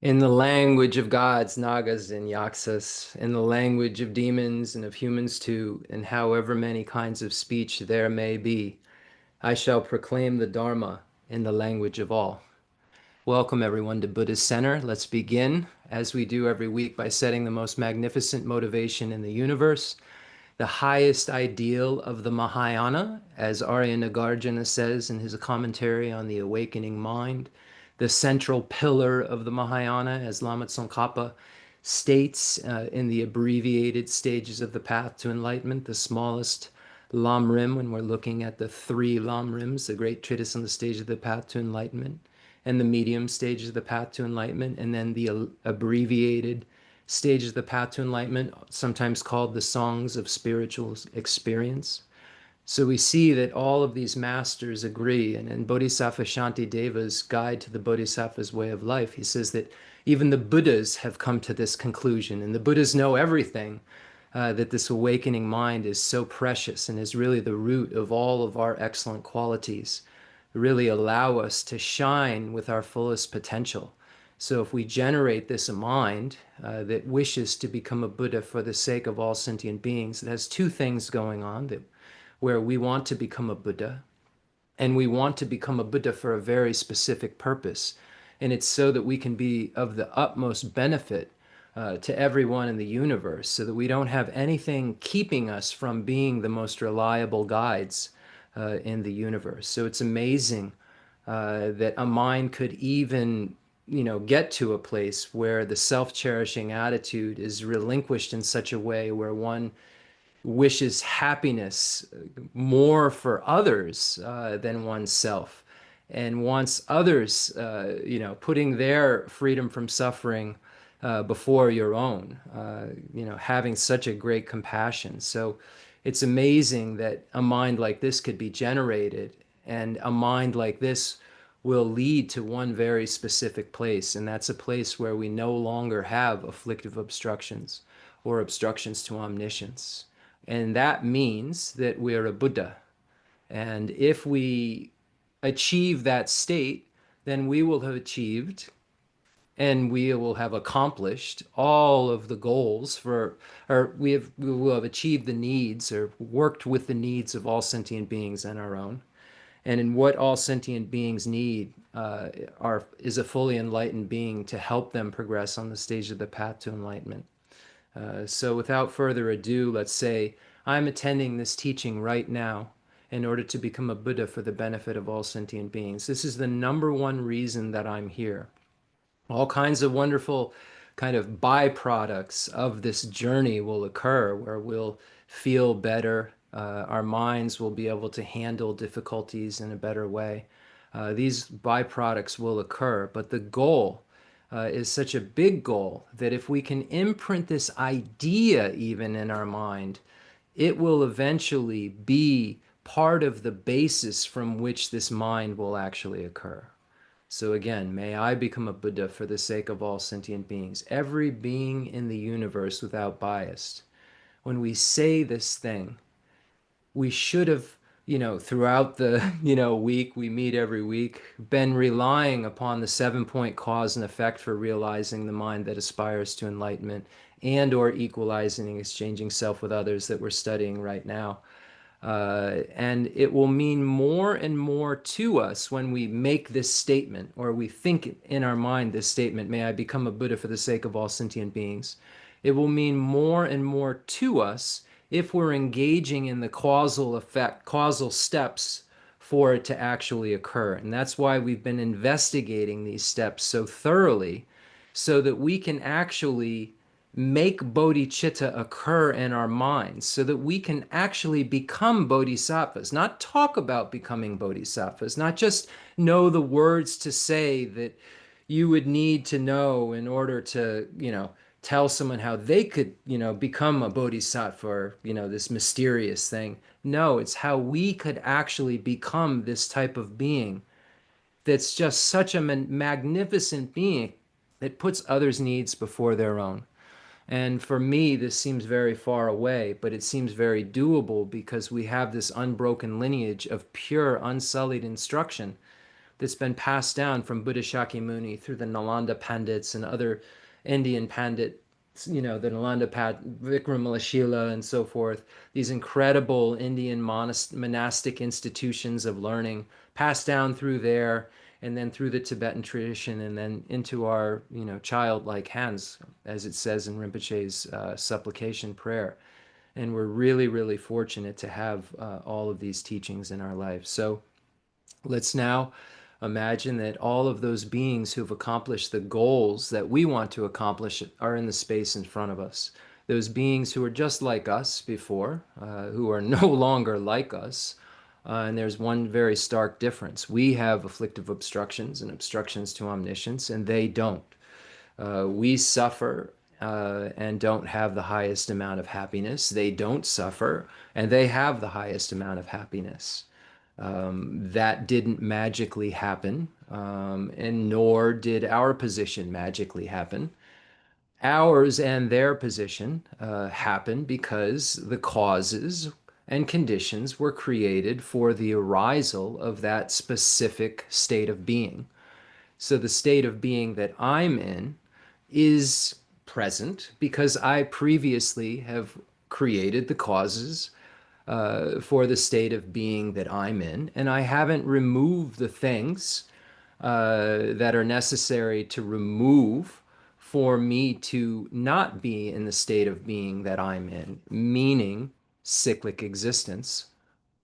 In the language of gods, Nagas, and Yaksas, in the language of demons and of humans too, and however many kinds of speech there may be, I shall proclaim the Dharma in the language of all. Welcome everyone to Buddhist Center. Let's begin, as we do every week, by setting the most magnificent motivation in the universe, the highest ideal of the Mahayana, as Arya Nagarjuna says in his commentary on the awakening mind, the central pillar of the Mahayana, as Lama Tsongkhapa states in the abbreviated stages of the path to enlightenment, the smallest Lam Rim, when we're looking at the three Lam Rims, the great treatise on the stage of the path to enlightenment, and the medium stages of the path to enlightenment, and then the abbreviated stages of the path to enlightenment, sometimes called the songs of spiritual experience. So we see that all of these masters agree, and in Bodhisattva Shantideva's Guide to the Bodhisattva's Way of Life, he says that even the Buddhas have come to this conclusion, and the Buddhas know everything, that this awakening mind is so precious and is really the root of all of our excellent qualities, really allow us to shine with our fullest potential. So if we generate this mind that wishes to become a Buddha for the sake of all sentient beings, it has two things going on, that where we want to become a Buddha, and we want to become a Buddha for a very specific purpose. And it's so that we can be of the utmost benefit to everyone in the universe, so that we don't have anything keeping us from being the most reliable guides in the universe. So it's amazing that a mind could even, get to a place where the self-cherishing attitude is relinquished in such a way where one wishes happiness more for others than oneself, and wants others, putting their freedom from suffering before your own, having such a great compassion. So it's amazing that a mind like this could be generated, and a mind like this will lead to one very specific place, and that's a place where we no longer have afflictive obstructions or obstructions to omniscience. And that means that we're a Buddha. And if we achieve that state, then we will have achieved and we will have accomplished all of the goals for, or we will have achieved the needs or worked with the needs of all sentient beings and our own. And in what all sentient beings need is a fully enlightened being to help them progress on the stage of the path to enlightenment. So without further ado, let's say I'm attending this teaching right now in order to become a Buddha for the benefit of all sentient beings. This is the number one reason that I'm here. All kinds of wonderful kind of byproducts of this journey will occur, where we'll feel better. Our minds will be able to handle difficulties in a better way. These byproducts will occur, but the goal is such a big goal that if we can imprint this idea even in our mind, it will eventually be part of the basis from which this mind will actually occur. So again, may I become a Buddha for the sake of all sentient beings, every being in the universe without bias. When we say this thing, we should have, throughout the, week, we meet every week, been relying upon the 7-point cause and effect for realizing the mind that aspires to enlightenment, and or equalizing and exchanging self with others that we're studying right now. And it will mean more and more to us when we make this statement, or we think in our mind this statement, may I become a Buddha for the sake of all sentient beings. It will mean more and more to us if we're engaging in the causal effect, causal steps for it to actually occur. And that's why we've been investigating these steps so thoroughly, so that we can actually make bodhicitta occur in our minds, so that we can actually become bodhisattvas, not talk about becoming bodhisattvas, not just know the words to say that you would need to know in order to, tell someone how they could, become a bodhisattva, or, this mysterious thing. No, it's how we could actually become this type of being that's just such a magnificent being that puts others' needs before their own. And for me, this seems very far away, but it seems very doable because we have this unbroken lineage of pure, unsullied instruction that's been passed down from Buddha Shakyamuni through the Nalanda Pandits and other Indian Pandits, the Nalanda Vikramala and so forth, these incredible Indian monastic institutions of learning passed down through there and then through the Tibetan tradition and then into our, childlike hands, as it says in Rinpoche's supplication prayer. And we're really, really fortunate to have all of these teachings in our life. So let's now imagine that all of those beings who've accomplished the goals that we want to accomplish are in the space in front of us. Those beings who are just like us before, who are no longer like us. And there's one very stark difference. We have afflictive obstructions and obstructions to omniscience, and they don't. We suffer and don't have the highest amount of happiness. They don't suffer and they have the highest amount of happiness. That didn't magically happen, and nor did our position magically happen. Ours and their position happened because the causes and conditions were created for the arisal of that specific state of being. So the state of being that I'm in is present because I previously have created the causes for the state of being that I'm in, and I haven't removed the things that are necessary to remove for me to not be in the state of being that I'm in, meaning cyclic existence,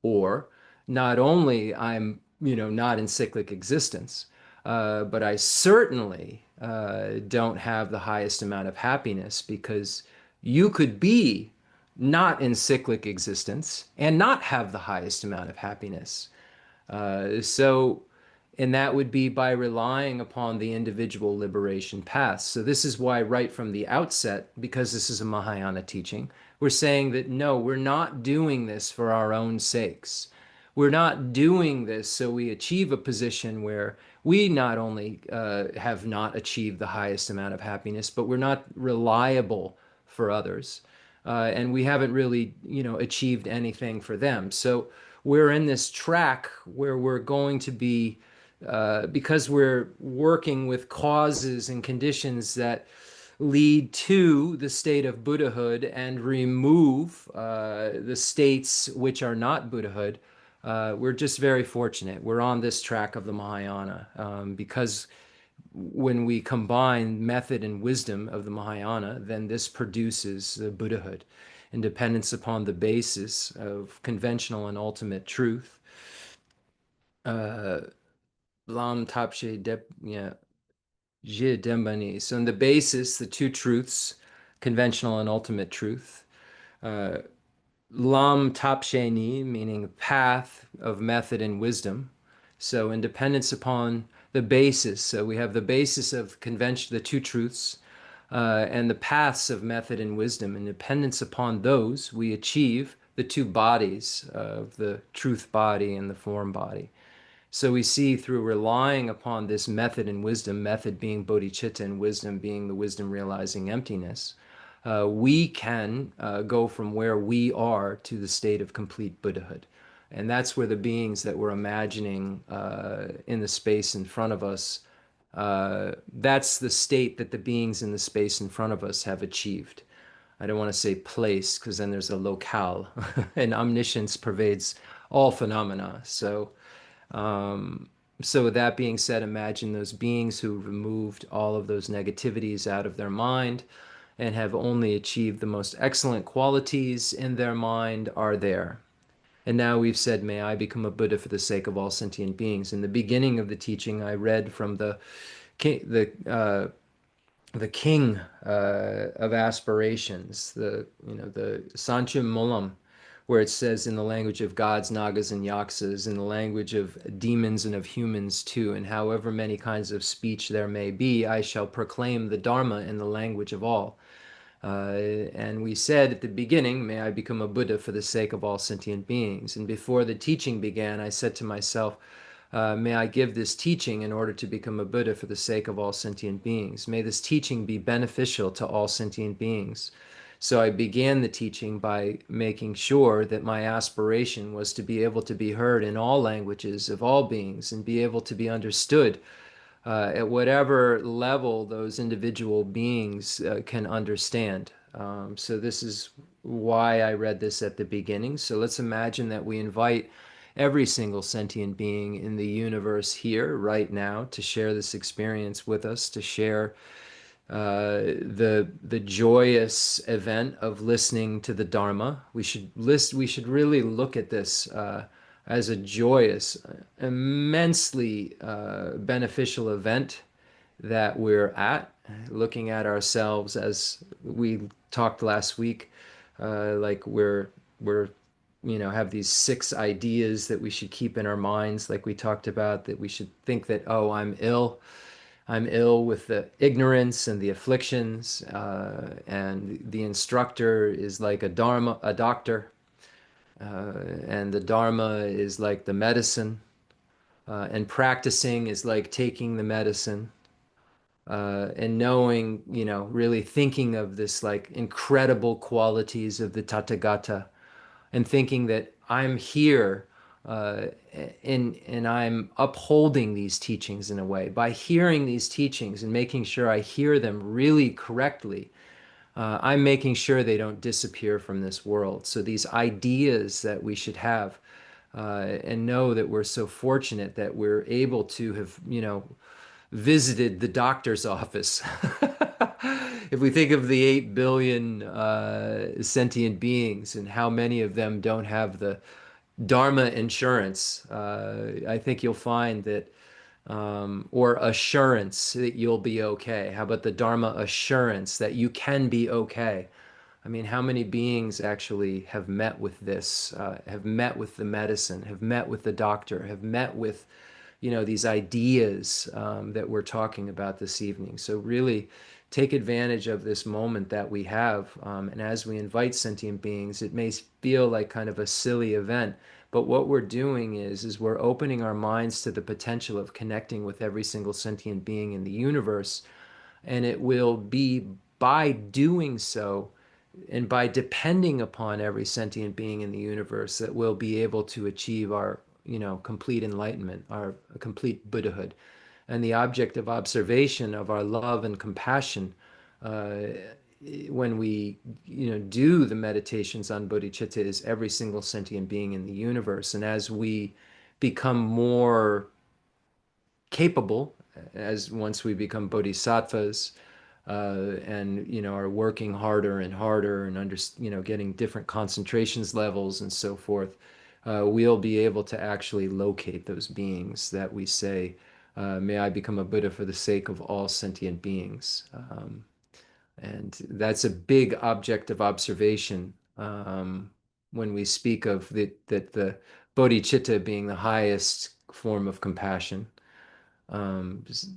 or not only I'm, not in cyclic existence, but I certainly don't have the highest amount of happiness because you could be not in cyclic existence and not have the highest amount of happiness. So, and that would be by relying upon the individual liberation paths. So this is why right from the outset, because this is a Mahayana teaching, we're saying that no, we're not doing this for our own sakes. We're not doing this so we achieve a position where we not only have not achieved the highest amount of happiness, but we're not reliable for others. And we haven't really, achieved anything for them. So we're in this track where we're going to be, because we're working with causes and conditions that lead to the state of Buddhahood and remove the states which are not Buddhahood. We're just very fortunate. We're on this track of the Mahayana because when we combine method and wisdom of the Mahayana, then this produces the Buddhahood, independence upon the basis of conventional and ultimate truth. Lam Tapshe Dep, yeah, Je Dembani. So, on the basis, the two truths, conventional and ultimate truth. Uh, Lam Tapsheni, meaning path of method and wisdom. So independence upon the basis. So we have the basis of convention, the two truths, and the paths of method and wisdom. Independence upon those, we achieve the two bodies of the truth body and the form body. So we see through relying upon this method and wisdom, method being bodhicitta and wisdom being the wisdom realizing emptiness, we can go from where we are to the state of complete Buddhahood. And that's where the beings that we're imagining in the space in front of us, that's the state that the beings in the space in front of us have achieved. I don't want to say place because then there's a locale, and omniscience pervades all phenomena. So with that being said, imagine those beings who removed all of those negativities out of their mind and have only achieved the most excellent qualities in their mind are there. And now we've said, may I become a Buddha for the sake of all sentient beings. In the beginning of the teaching, I read from the king of aspirations, the Sanchim Mulam, where it says in the language of gods, nagas, and yaksas, in the language of demons and of humans too, and however many kinds of speech there may be, I shall proclaim the Dharma in the language of all. And we said at the beginning, may I become a Buddha for the sake of all sentient beings. And before the teaching began, I said to myself, may I give this teaching in order to become a Buddha for the sake of all sentient beings. May this teaching be beneficial to all sentient beings. So I began the teaching by making sure that my aspiration was to be able to be heard in all languages of all beings and be able to be understood at whatever level those individual beings can understand. So this is why I read this at the beginning. So let's imagine that we invite every single sentient being in the universe here right now to share this experience with us, to share the joyous event of listening to the Dharma. We should really look at this as a joyous, immensely beneficial event that we're at, looking at ourselves as we talked last week, like we're have these 6 ideas that we should keep in our minds, like we talked about, that we should think that, oh, I'm ill with the ignorance and the afflictions, and the instructor is like a doctor, and the Dharma is like the medicine, and practicing is like taking the medicine, and knowing, really thinking of this like incredible qualities of the Tathagata, and thinking that I'm here, uh, and I'm upholding these teachings in a way by hearing these teachings and making sure I hear them really correctly. I'm making sure they don't disappear from this world. So these ideas that we should have, and know that we're so fortunate that we're able to have, visited the doctor's office. If we think of the 8 billion sentient beings and how many of them don't have the Dharma insurance, I think you'll find that, or assurance that you'll be okay. How about the Dharma assurance that you can be okay? I mean, how many beings actually have met with this, have met with the medicine, have met with the doctor, have met with, these ideas that we're talking about this evening? So really take advantage of this moment that we have. And as we invite sentient beings, it may feel like kind of a silly event, but what we're doing is we're opening our minds to the potential of connecting with every single sentient being in the universe. And it will be by doing so, and by depending upon every sentient being in the universe, that we'll be able to achieve our, complete enlightenment, our complete Buddhahood. And the object of observation of our love and compassion, uh, when we, do the meditations on bodhicitta, is every single sentient being in the universe. And as we become more capable, as once we become bodhisattvas, and are working harder and harder, and getting different concentrations levels and so forth, we'll be able to actually locate those beings that we say, may I become a Buddha for the sake of all sentient beings. And that's a big object of observation, when we speak of that the bodhicitta being the highest form of compassion,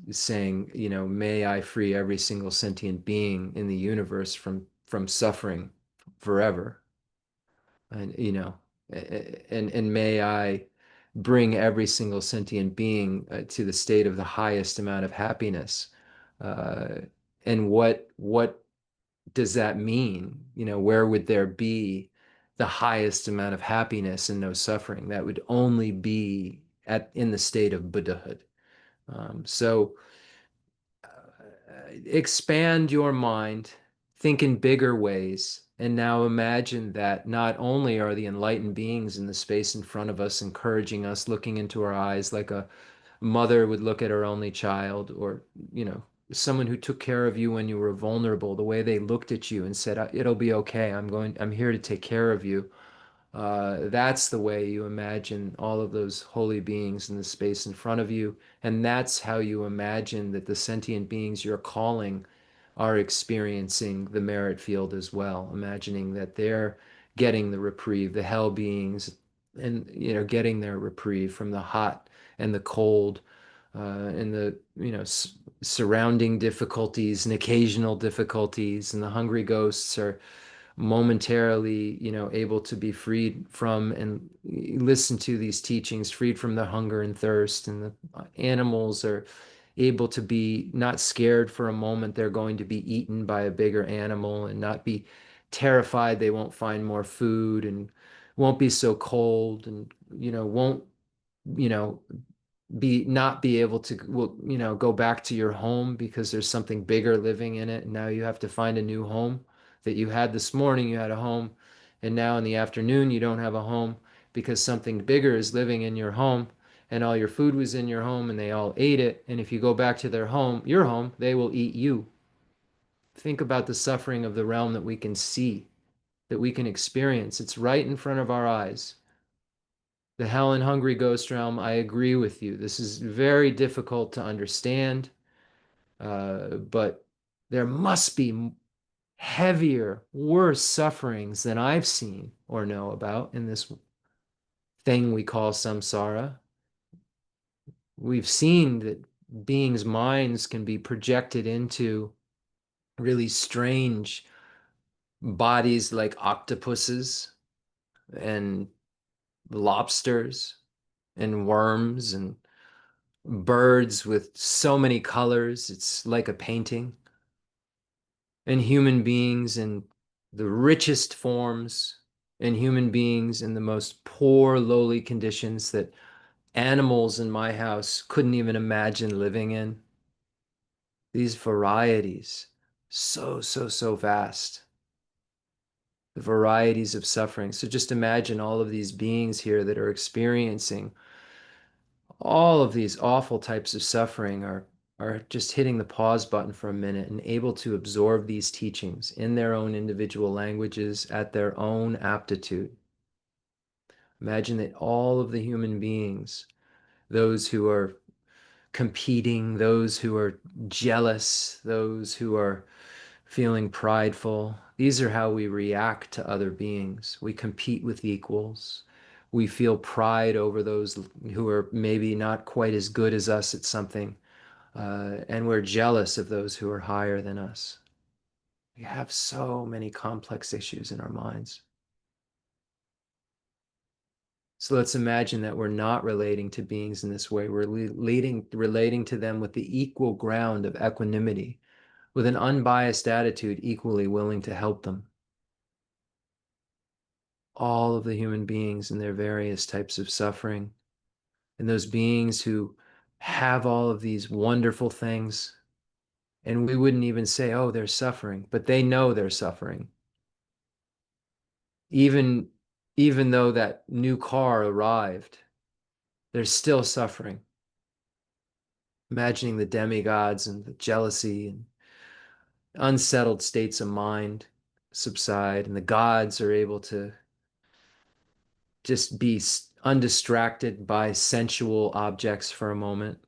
saying, may I free every single sentient being in the universe from suffering forever, and and may I bring every single sentient being to the state of the highest amount of happiness. Uh, and what does that mean? Where would there be the highest amount of happiness and no suffering? That would only be in the state of Buddhahood. So expand your mind, think in bigger ways, and now imagine that not only are the enlightened beings in the space in front of us encouraging us, looking into our eyes like a mother would look at her only child, or, someone who took care of you when you were vulnerable, the way they looked at you and said, it'll be okay. I'm here to take care of you. That's the way you imagine all of those holy beings in the space in front of you. And that's how you imagine that the sentient beings you're calling are experiencing the merit field as well, imagining that they're getting the reprieve, the hell beings, and, getting their reprieve from the hot and the cold, and the, surrounding difficulties and occasional difficulties. And the hungry ghosts are momentarily, able to be freed from and listen to these teachings, freed from the hunger and thirst. And the animals are able to be not scared for a moment they're going to be eaten by a bigger animal, and not be terrified they won't find more food and won't be so cold and, won't, you know, not be able to, well, go back to your home because there's something bigger living in it. And now you have to find a new home that you had this morning. You had a home, and now in the afternoon, you don't have a home because something bigger is living in your home, and all your food was in your home and they all ate it. And if you go back to their home, your home, they will eat you. Think about the suffering of the realm that we can see, that we can experience. It's right in front of our eyes. The hell and hungry ghost realm, I agree with you. This is very difficult to understand, but there must be heavier, worse sufferings than I've seen or know about in this thing we call samsara. We've seen that beings' minds can be projected into really strange bodies like octopuses and lobsters and worms and birds with so many colors. It's like a painting. And human beings in the richest forms, and human beings in the most poor, lowly conditions that animals in my house couldn't even imagine living in. These varieties, so, so, so vast. The varieties of suffering. So just imagine all of these beings here that are experiencing all of these awful types of suffering are just hitting the pause button for a minute and able to absorb these teachings in their own individual languages at their own aptitude. Imagine that all of the human beings, those who are competing, those who are jealous, those who are feeling prideful, these are how we react to other beings. We compete with equals. We feel pride over those who are maybe not quite as good as us at something. And we're jealous of those who are higher than us. We have so many complex issues in our minds. So let's imagine that we're not relating to beings in this way. We're relating to them with the equal ground of equanimity, with an unbiased attitude, equally willing to help them. All of the human beings and their various types of suffering, and those beings who have all of these wonderful things, and we wouldn't even say, oh, they're suffering, but they know they're suffering. Even, even though that new car arrived, they're still suffering. Imagining the demigods and the jealousy and unsettled states of mind subside, and the gods are able to just be undistracted by sensual objects for a moment.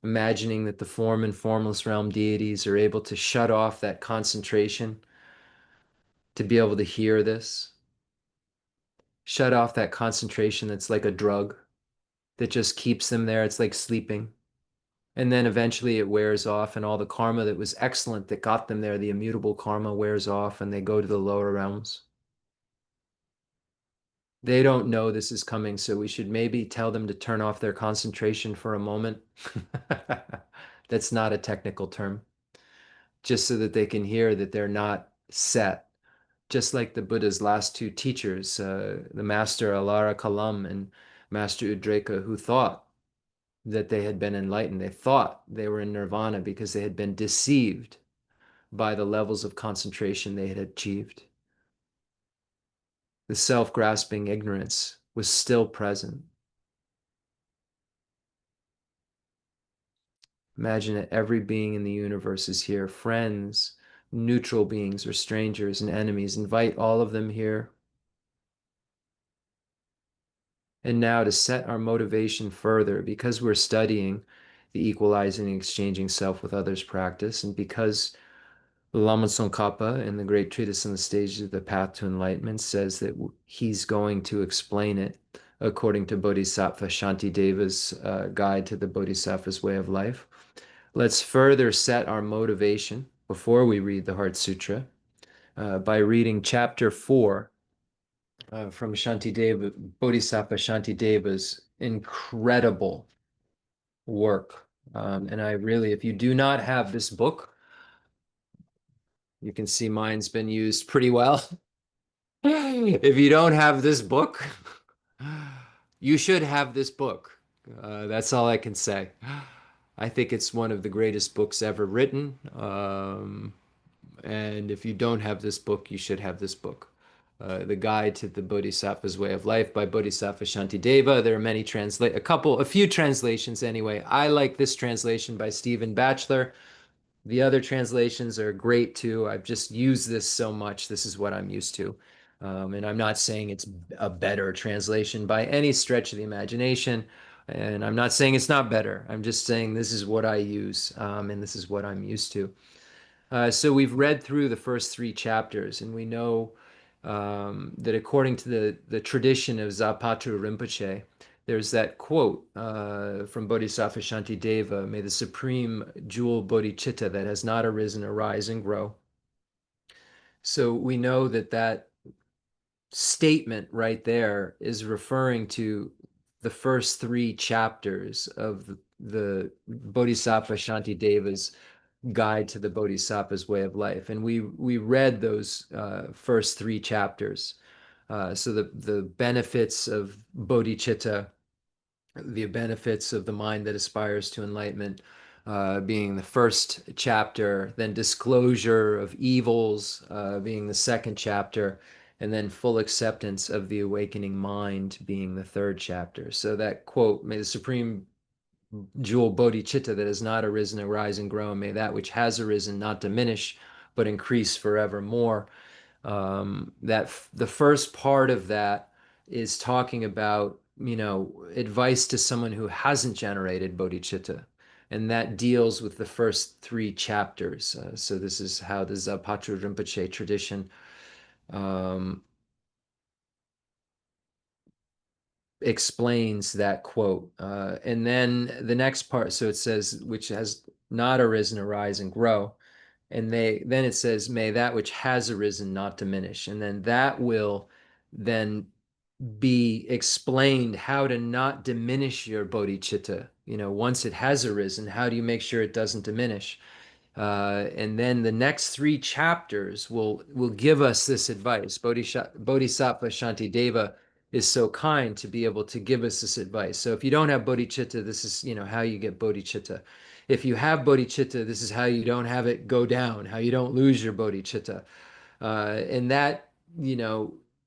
Imagining that the form and formless realm deities are able to shut off that concentration to be able to hear this. Shut off that concentration that's like a drug that just keeps them there. It's like sleeping. And then eventually it wears off, and all the karma that was excellent that got them there, the immutable karma, wears off, and they go to the lower realms. They don't know this is coming, so we should maybe tell them to turn off their concentration for a moment. That's not a technical term. Just so that they can hear that they're not set. Just like the Buddha's last two teachers, the Master Alara Kalam and Master Udreka, who thought that they had been enlightened. They thought they were in nirvana because they had been deceived by the levels of concentration they had achieved. The self-grasping ignorance was still present. Imagine that every being in the universe is here, friends, neutral beings or strangers and enemies. Invite all of them here. And now to set our motivation further, because we're studying the equalizing and exchanging self with others practice, and because Lama Tsongkhapa in the Great Treatise on the Stages of the Path to Enlightenment says that he's going to explain it according to Bodhisattva Shantideva's guide to the Bodhisattva's way of life. Let's further set our motivation before we read the Heart Sutra by reading chapter 4 from Shantideva, Bodhisattva Shantideva's incredible work. And I really, if you do not have this book, You can see mine's been used pretty well. If you don't have this book, you should have this book. That's all I can say. I think it's one of the greatest books ever written. And if you don't have this book, you should have this book. The Guide to the Bodhisattva's Way of Life by Bodhisattva Shantideva. There are a few translations anyway. I like this translation by Stephen Batchelor. The other translations are great too. I've just used this so much. This is what I'm used to. And I'm not saying it's a better translation by any stretch of the imagination. And I'm not saying it's not better. I'm just saying this is what I use, and this is what I'm used to. So we've read through the first three chapters, and we know that according to the tradition of Zapatu Rinpoche, there's that quote from Bodhisattva Shantideva, may the supreme jewel bodhicitta that has not arisen arise and grow. So we know that that statement right there is referring to the first three chapters of the Bodhisattva Shantideva's Guide to the Bodhisattva's Way of Life. And we read those first three chapters. So the benefits of bodhicitta, the benefits of the mind that aspires to enlightenment, being the first chapter, then disclosure of evils being the second chapter, and then full acceptance of the awakening mind being the third chapter. So that quote, may the supreme jewel bodhicitta that has not arisen arise and grow, and may that which has arisen not diminish, but increase forevermore. That the first part of that is talking about, advice to someone who hasn't generated bodhicitta. And that deals with the first three chapters. So this is how the Zapatu Rinpoche tradition explains that quote. And then the next part, so it says, which has not arisen, arise and grow. And then it says, may that which has arisen not diminish. And then that will then be explained how to not diminish your bodhicitta. Once it has arisen, how do you make sure it doesn't diminish? And then the next three chapters will give us this advice. Bodhisattva Shantideva is so kind to be able to give us this advice. So if you don't have bodhicitta, this is how you get bodhicitta. If you have bodhicitta, this is how you don't have it go down, how you don't lose your bodhicitta. And that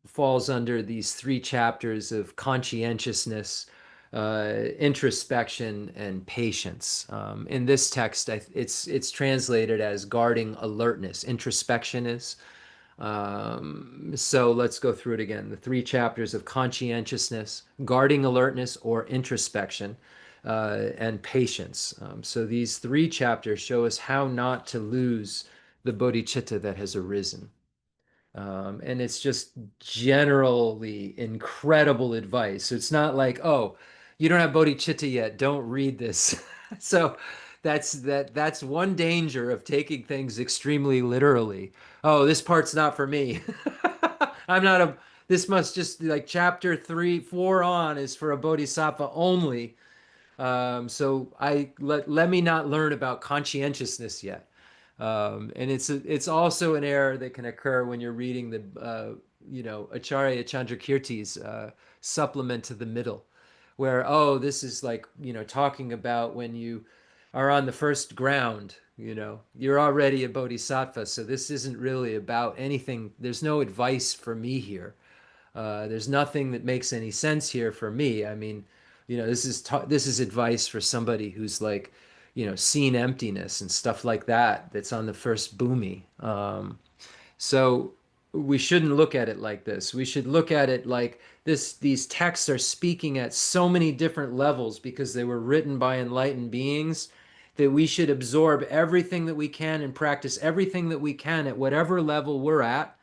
falls under these three chapters of conscientiousness, introspection, and patience. In this text, it's translated as guarding alertness. Introspection is. So let's go through it again. The three chapters of conscientiousness, guarding alertness or introspection, and patience. So these three chapters show us how not to lose the bodhicitta that has arisen. And it's just generally incredible advice. So it's not like, oh, you don't have bodhicitta yet, don't read this. So that's one danger of taking things extremely literally. Oh, this part's not for me. I'm not a this must just like chapter 3, 4 on is for a bodhisattva only. So let me not learn about conscientiousness yet. And it's also an error that can occur when you're reading the Acharya Chandrakirti's supplement to the middle, where this is like talking about when you are on the first ground, you're already a bodhisattva, so this isn't really about anything. There's no advice for me here. There's nothing that makes any sense here for me. I mean, this is advice for somebody who's like, seen emptiness and stuff like that. That's on the first bhumi. So we shouldn't look at it like this. We should look at it like this. These texts are speaking at so many different levels because they were written by enlightened beings that we should absorb everything that we can and practice everything that we can at whatever level we're at.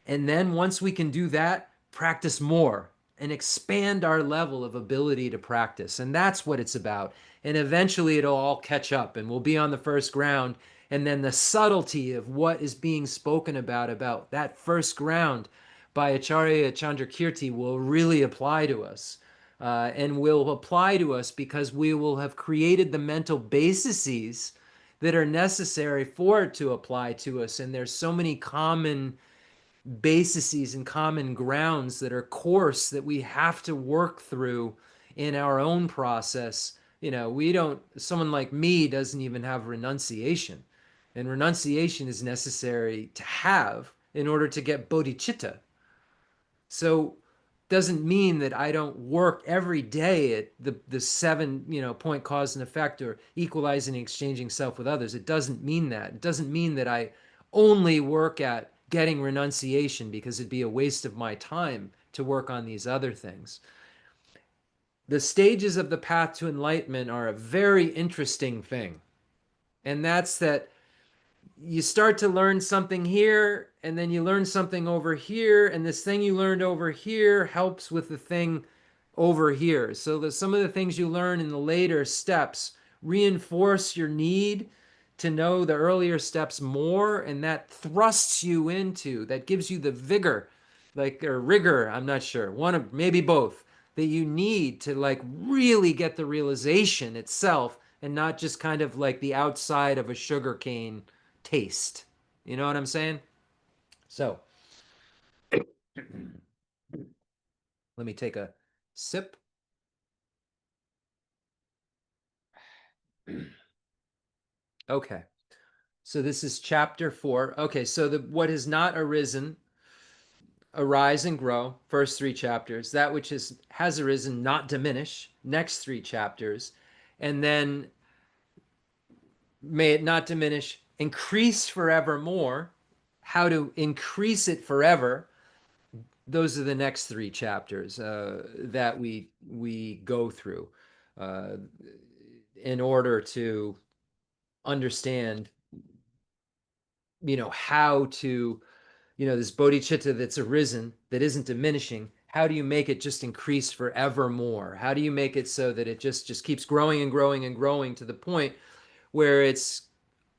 And then once we can do that, practice more and expand our level of ability to practice. And that's what it's about. And eventually it'll all catch up and we'll be on the first ground. And then the subtlety of what is being spoken about that first ground by Acharya Chandrakirti will really apply to us. And will apply to us because we will have created the mental bases that are necessary for it to apply to us. And there's so many common bases and common grounds that are coarse that we have to work through in our own process. We don't, someone like me doesn't even have renunciation. And renunciation is necessary to have in order to get bodhicitta. So doesn't mean that I don't work every day at the seven, point cause and effect, or equalizing and exchanging self with others. It doesn't mean that. It doesn't mean that I only work at getting renunciation, because it'd be a waste of my time to work on these other things. The stages of the path to enlightenment are a very interesting thing. And that's that you start to learn something here, and then you learn something over here, and this thing you learned over here helps with the thing over here. So that some of the things you learn in the later steps reinforce your need to know the earlier steps more, and that thrusts you into, that gives you the vigor, like, or rigor, I'm not sure, one of maybe both, that you need to like really get the realization itself, and not just kind of like the outside of a sugar cane taste. You know what I'm saying? So let me take a sip. Okay. So this is chapter 4. Okay, so the what has not arisen, arise and grow, first 3 chapters. That which has arisen, not diminish, next 3 chapters. And then may it not diminish, increase forevermore. How to increase it forever, those are the next 3 chapters that we go through uh, in order to understand, how to, this bodhicitta that's arisen, that isn't diminishing. How do you make it just increase forevermore? How do you make it so that it just keeps growing and growing and growing to the point where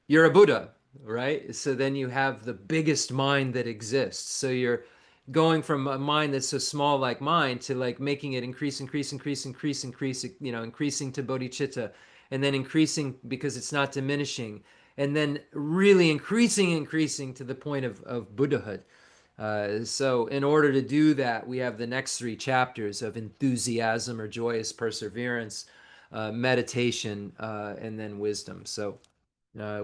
you're a Buddha, right? So then you have the biggest mind that exists. So you're going from a mind that's so small like mine to like making it increase, increase, increase, increase, increase, increasing to bodhicitta, and then increasing because it's not diminishing, and then really increasing, increasing to the point of Buddhahood. So in order to do that, we have the next 3 chapters of enthusiasm or joyous perseverance, meditation, and then wisdom. So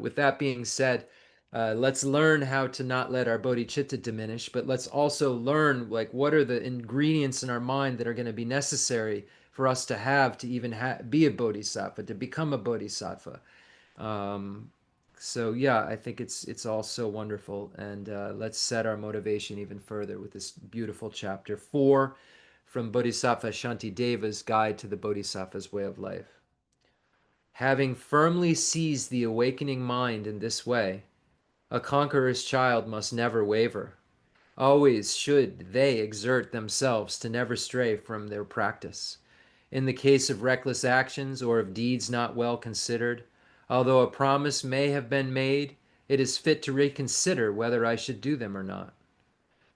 with that being said, let's learn how to not let our bodhicitta diminish, but let's also learn like what are the ingredients in our mind that are going to be necessary for us to have to even be a bodhisattva, to become a bodhisattva. Um, so yeah, I think it's all so wonderful, and let's set our motivation even further with this beautiful chapter 4 from Bodhisattva Shantideva's Guide to the Bodhisattva's Way of Life. Having firmly seized the awakening mind in this way, a conqueror's child must never waver. Always should they exert themselves to never stray from their practice. In the case of reckless actions or of deeds not well considered, although a promise may have been made, it is fit to reconsider whether I should do them or not.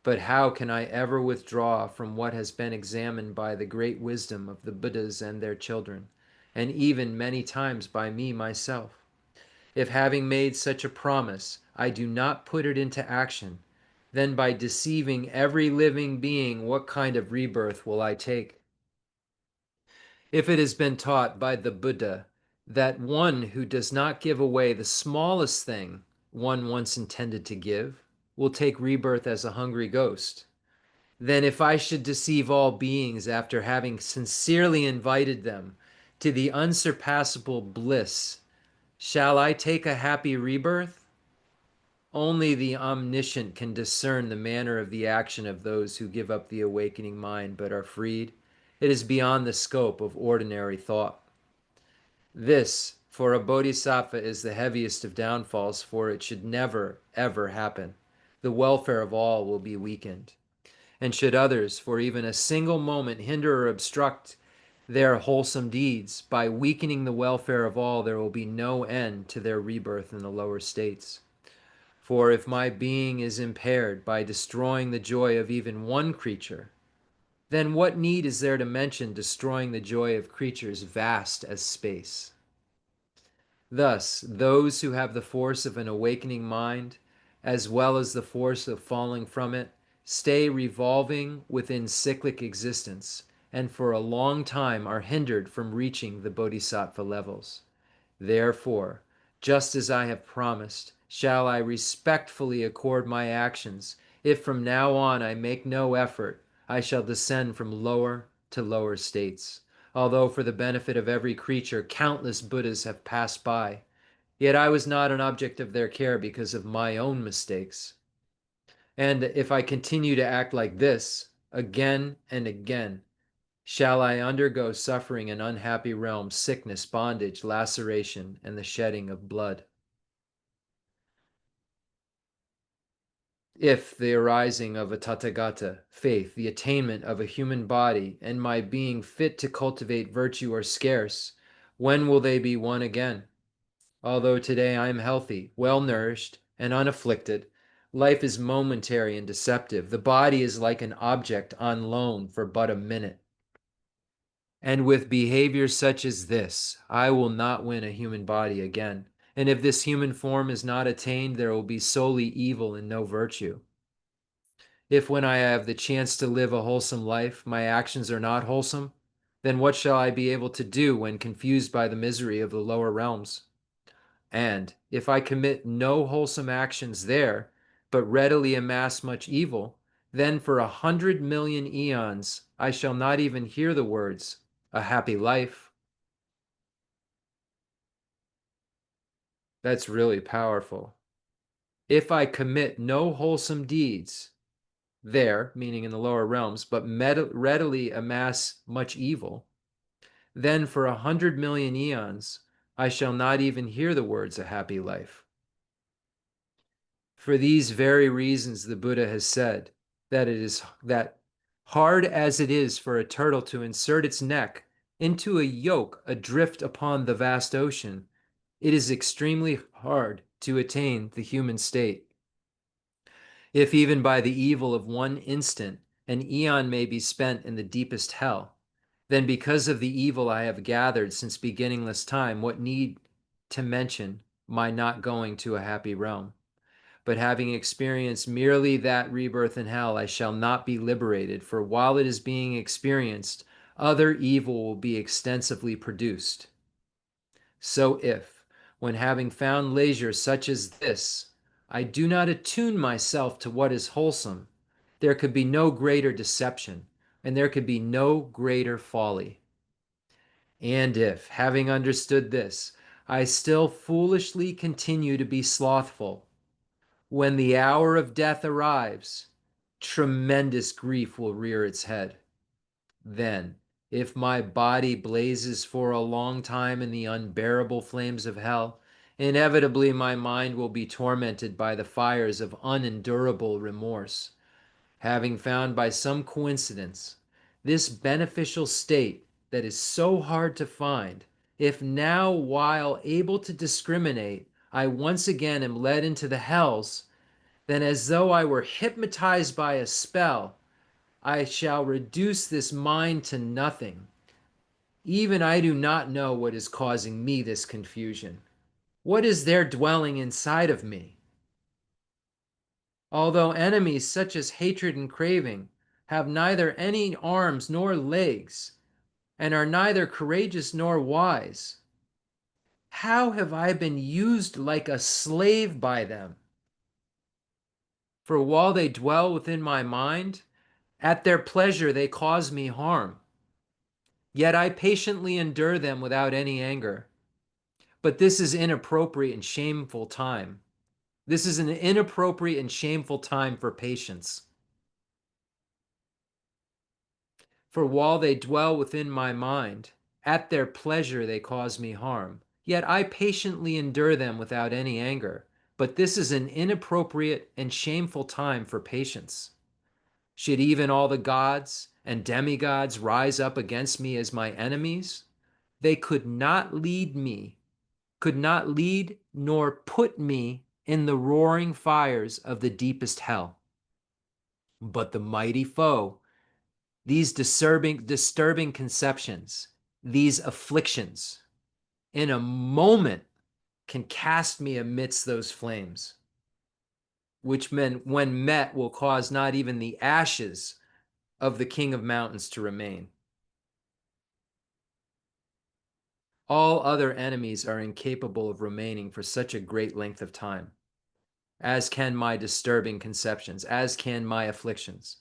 But how can I ever withdraw from what has been examined by the great wisdom of the Buddhas and their children, and even many times by me myself? If having made such a promise, I do not put it into action, then by deceiving every living being, what kind of rebirth will I take? If it has been taught by the Buddha that one who does not give away the smallest thing one once intended to give will take rebirth as a hungry ghost, then if I should deceive all beings after having sincerely invited them to the unsurpassable bliss, shall I take a happy rebirth? Only the omniscient can discern the manner of the action of those who give up the awakening mind but are freed. It is beyond the scope of ordinary thought. This, for a bodhisattva, is the heaviest of downfalls, for it should never, ever happen. The welfare of all will be weakened. And should others, for even a single moment, hinder or obstruct their wholesome deeds, by weakening the welfare of all, there will be no end to their rebirth in the lower states. For if my being is impaired by destroying the joy of even one creature, then what need is there to mention destroying the joy of creatures vast as space? Thus, those who have the force of an awakening mind, as well as the force of falling from it, stay revolving within cyclic existence, and for a long time are hindered from reaching the bodhisattva levels. Therefore, just as I have promised, shall I respectfully accord my actions. If from now on I make no effort, I shall descend from lower to lower states. Although for the benefit of every creature, countless Buddhas have passed by, yet I was not an object of their care because of my own mistakes. And if I continue to act like this again and again, shall I undergo suffering in unhappy realms, sickness, bondage, laceration, and the shedding of blood? If the arising of a Tathagata, faith, the attainment of a human body, and my being fit to cultivate virtue are scarce, when will they be one again? Although today I am healthy, well nourished, and unafflicted, life is momentary and deceptive. The body is like an object on loan for but a minute. And with behavior such as this, I will not win a human body again. And if this human form is not attained, there will be solely evil and no virtue. If when I have the chance to live a wholesome life, my actions are not wholesome, then what shall I be able to do when confused by the misery of the lower realms? And if I commit no wholesome actions there, but readily amass much evil, then for 100 million eons I shall not even hear the words, a happy life. That's really powerful. If I commit no wholesome deeds there, meaning in the lower realms, but readily amass much evil, then for 100 million eons I shall not even hear the words a happy life. For these very reasons, the Buddha has said that hard as it is for a turtle to insert its neck into a yoke adrift upon the vast ocean, it is extremely hard to attain the human state. If even by the evil of one instant an eon may be spent in the deepest hell, then because of the evil I have gathered since beginningless time, what need to mention my not going to a happy realm? But having experienced merely that rebirth in hell, I shall not be liberated, for while it is being experienced, other evil will be extensively produced. So if, when having found leisure such as this, I do not attune myself to what is wholesome, there could be no greater deception, and there could be no greater folly. And if, having understood this, I still foolishly continue to be slothful, when the hour of death arrives, tremendous grief will rear its head. Then, if my body blazes for a long time in the unbearable flames of hell, inevitably my mind will be tormented by the fires of unendurable remorse. Having found by some coincidence this beneficial state that is so hard to find, if now, while able to discriminate, I once again am led into the hells, then as though I were hypnotized by a spell, I shall reduce this mind to nothing. Even I do not know what is causing me this confusion. What is there dwelling inside of me? Although enemies such as hatred and craving have neither any arms nor legs, and are neither courageous nor wise, how have I been used like a slave by them? For while they dwell within my mind, at their pleasure they cause me harm. Yet I patiently endure them without any anger. But this is inappropriate and shameful time. This is an inappropriate and shameful time for patience. For while they dwell within my mind, at their pleasure they cause me harm. Yet I patiently endure them without any anger. But this is an inappropriate and shameful time for patience. Should even all the gods and demigods rise up against me as my enemies, they could not lead nor put me in the roaring fires of the deepest hell. But the mighty foe, these disturbing conceptions, these afflictions, in a moment can cast me amidst those flames, which men, when met, will cause not even the ashes of the King of Mountains to remain. All other enemies are incapable of remaining for such a great length of time, as can my disturbing conceptions, as can my afflictions.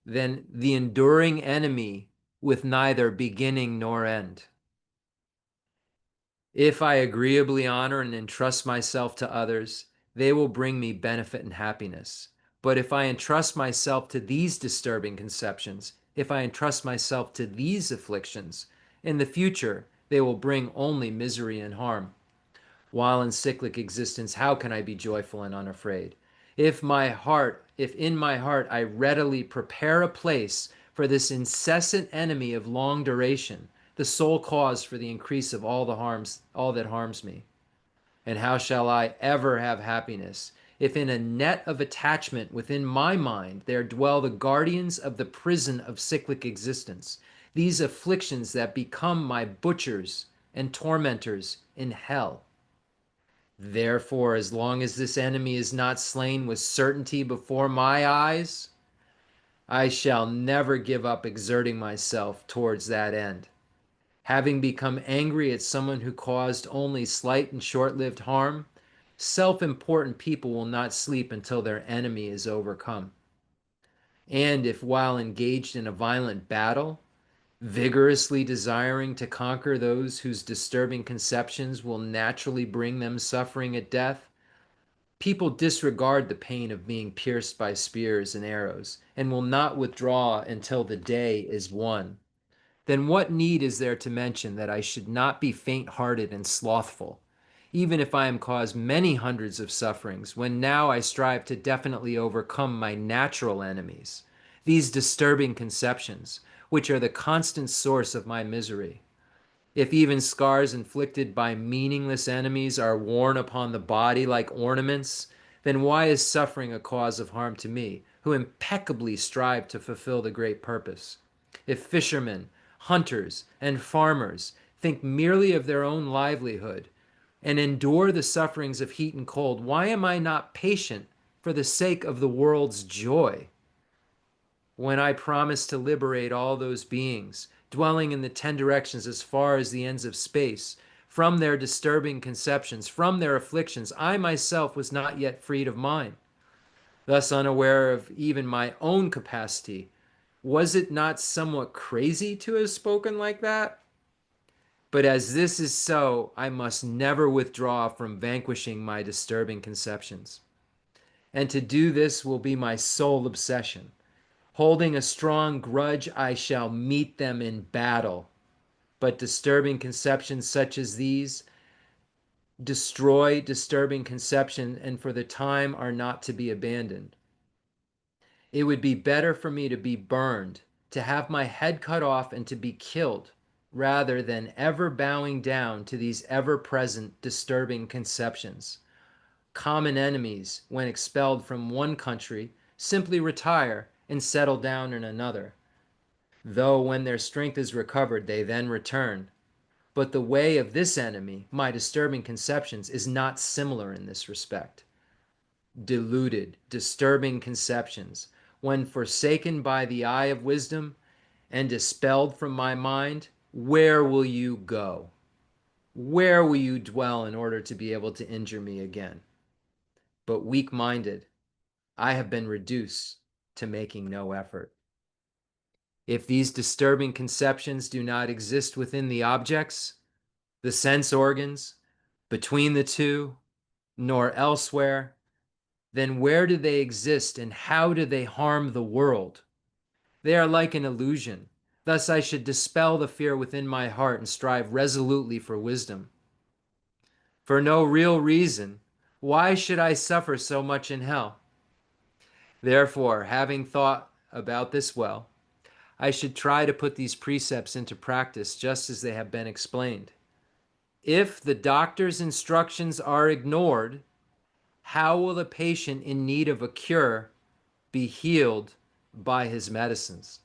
Then the enduring enemy with neither beginning nor end. If I agreeably honor and entrust myself to others, they will bring me benefit and happiness. But if I entrust myself to these disturbing conceptions, if I entrust myself to these afflictions, in the future they will bring only misery and harm. While in cyclic existence, how can I be joyful and unafraid? If in my heart I readily prepare a place for this incessant enemy of long duration, the sole cause for the increase of all that harms me. And how shall I ever have happiness if in a net of attachment within my mind there dwell the guardians of the prison of cyclic existence, these afflictions that become my butchers and tormentors in hell? Therefore, as long as this enemy is not slain with certainty before my eyes, I shall never give up exerting myself towards that end. Having become angry at someone who caused only slight and short-lived harm, self-important people will not sleep until their enemy is overcome. And if while engaged in a violent battle, vigorously desiring to conquer those whose disturbing conceptions will naturally bring them suffering at death, people disregard the pain of being pierced by spears and arrows and will not withdraw until the day is won. Then what need is there to mention that I should not be faint-hearted and slothful, even if I am caused many hundreds of sufferings, when now I strive to definitely overcome my natural enemies, these disturbing conceptions, which are the constant source of my misery? If even scars inflicted by meaningless enemies are worn upon the body like ornaments, then why is suffering a cause of harm to me, who impeccably strive to fulfill the great purpose? If fishermen, hunters, and farmers think merely of their own livelihood and endure the sufferings of heat and cold, why am I not patient for the sake of the world's joy? When I promise to liberate all those beings, dwelling in the 10 directions as far as the ends of space, from their disturbing conceptions, from their afflictions, I myself was not yet freed of mine. Thus unaware of even my own capacity, was it not somewhat crazy to have spoken like that? But as this is so, I must never withdraw from vanquishing my disturbing conceptions. And to do this will be my sole obsession. Holding a strong grudge, I shall meet them in battle. But disturbing conceptions such as these destroy disturbing conception and for the time are not to be abandoned. It would be better for me to be burned, to have my head cut off and to be killed, rather than ever bowing down to these ever-present disturbing conceptions. Common enemies, when expelled from one country, simply retire and settle down in another, though when their strength is recovered, they then return. But the way of this enemy, my disturbing conceptions, is not similar in this respect. Deluded, disturbing conceptions, when forsaken by the eye of wisdom and dispelled from my mind, where will you go? Where will you dwell in order to be able to injure me again? But weak-minded, I have been reduced to making no effort. If these disturbing conceptions do not exist within the objects, the sense organs, between the two, nor elsewhere, then where do they exist and how do they harm the world? They are like an illusion. Thus I should dispel the fear within my heart and strive resolutely for wisdom. For no real reason, why should I suffer so much in hell? Therefore, having thought about this well, I should try to put these precepts into practice just as they have been explained. If the doctor's instructions are ignored, how will the patient in need of a cure be healed by his medicines?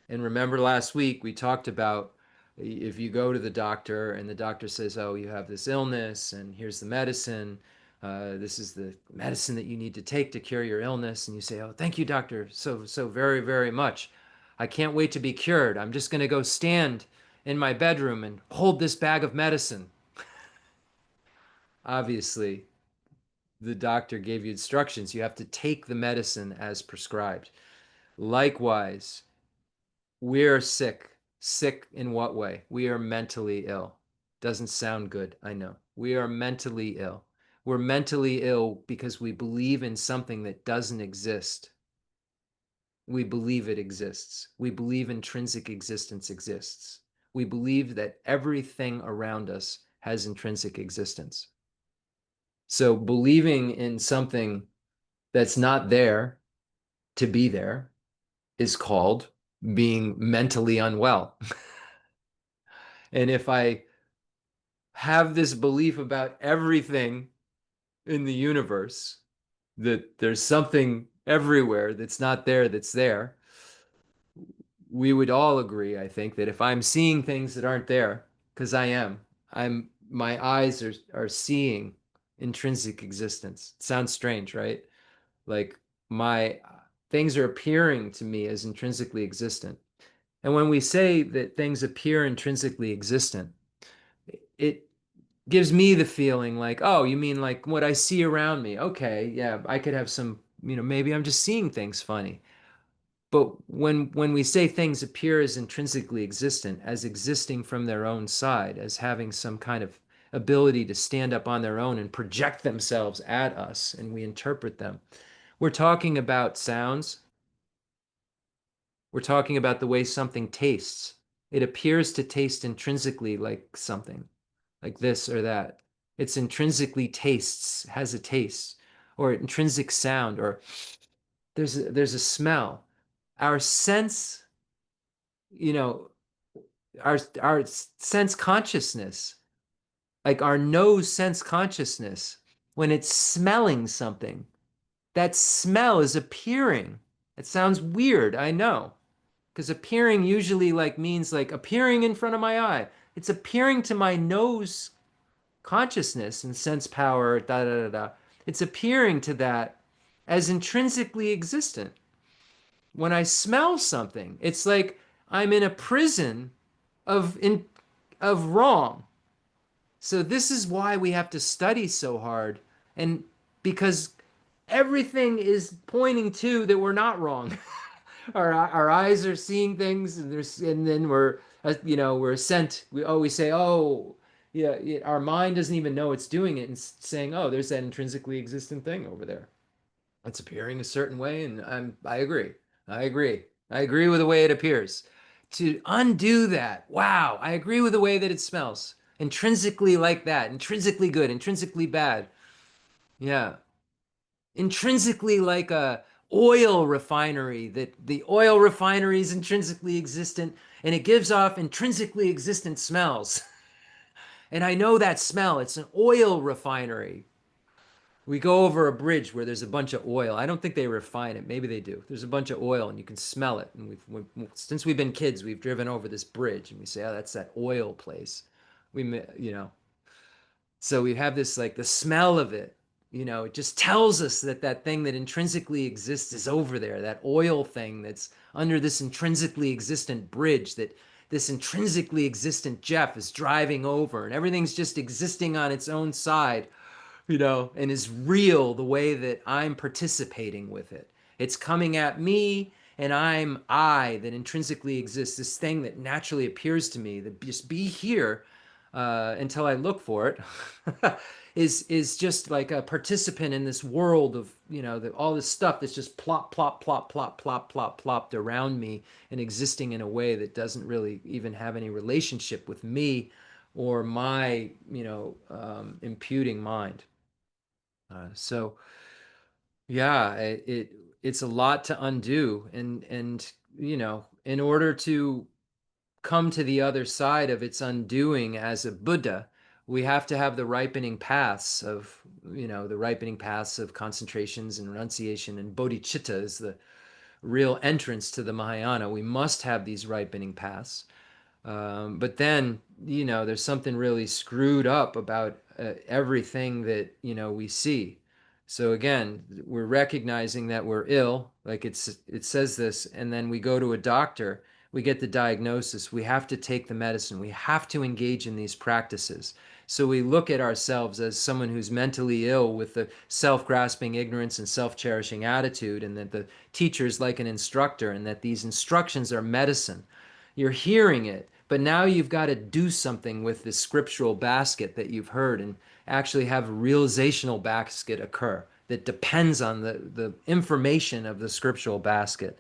And remember last week we talked about If you go to the doctor and the doctor says, oh, you have this illness and here's the medicine, this is the medicine that you need to take to cure your illness, and you say, oh, thank you, doctor, so very, very much. I can't wait to be cured. I'm just going to go stand in my bedroom and hold this bag of medicine. Obviously, the doctor gave you instructions. You have to take the medicine as prescribed. Likewise, we're sick. Sick in what way? We are mentally ill. Doesn't sound good, I know. We are mentally ill. We're mentally ill because we believe in something that doesn't exist. We believe it exists. We believe intrinsic existence exists. We believe that everything around us has intrinsic existence. So believing in something that's not there to be there is called being mentally unwell. And if I have this belief about everything in the universe, that there's something everywhere that's not there, that's there, we would all agree, I think, that if I'm seeing things that aren't there, because I am, my eyes are seeing intrinsic existence. It sounds strange, right? Like my things are appearing to me as intrinsically existent. And when we say that things appear intrinsically existent, it gives me the feeling like, oh, you mean like what I see around me? Okay, yeah, I could have some, maybe I'm just seeing things funny. But when we say things appear as intrinsically existent, as existing from their own side, as having some kind of ability to stand up on their own and project themselves at us, and we interpret them, we're talking about sounds. We're talking about the way something tastes. It appears to taste intrinsically like something, like this or that. It's intrinsically tastes, has a taste, or intrinsic sound, or there's a smell. Our sense, you know, our sense consciousness, like our nose sense consciousness, when it's smelling something, that smell is appearing. It sounds weird, I know. Because appearing usually like means like appearing in front of my eye. It's appearing to my nose consciousness and sense power, da da da da. It's appearing to that as intrinsically existent. When I smell something, it's like I'm in a prison of of wrong. So this is why we have to study so hard, and because everything is pointing to that we're not wrong. Our eyes are seeing things, and then we're sent. We always say, oh, yeah, our mind doesn't even know it's doing it, and saying, oh, there's that intrinsically existent thing over there. It's appearing a certain way, and I agree. I agree. I agree with the way it appears. To undo that, wow, I agree with the way that it smells. Intrinsically like that, intrinsically good, intrinsically bad. Yeah. Intrinsically like a oil refinery, that the oil refinery is intrinsically existent and it gives off intrinsically existent smells. And I know that smell. It's an oil refinery. We go over a bridge where there's a bunch of oil. I don't think they refine it. Maybe they do. There's a bunch of oil and you can smell it. And since we've been kids, we've driven over this bridge and we say, oh, that's that oil place. We, you know, so we have this like the smell of it, it just tells us that that thing that intrinsically exists is over there, that oil thing that's under this intrinsically existent bridge that this intrinsically existent Jeff is driving over, and everything's just existing on its own side, and is real the way that I'm participating with it. It's coming at me, and I that intrinsically exists, this thing that naturally appears to me, that just be here until I look for it, is just like a participant in this world of all this stuff that's just plop plop plop plop plop plop plopped around me and existing in a way that doesn't really even have any relationship with me or my imputing mind. So yeah, it's a lot to undo, and in order to come to the other side of its undoing as a Buddha, we have to have the ripening paths of, the ripening paths of concentrations and renunciation, and bodhicitta is the real entrance to the Mahayana. We must have these ripening paths. But then, there's something really screwed up about everything that, we see. So again, we're recognizing that we're ill, like it says this, and then we go to a doctor, we get the diagnosis, we have to take the medicine, we have to engage in these practices. So we look at ourselves as someone who's mentally ill with the self-grasping ignorance and self-cherishing attitude, and that the teacher is like an instructor, and that these instructions are medicine. You're hearing it, but now you've got to do something with this scriptural basket that you've heard and actually have a realizational basket occur that depends on the information of the scriptural basket.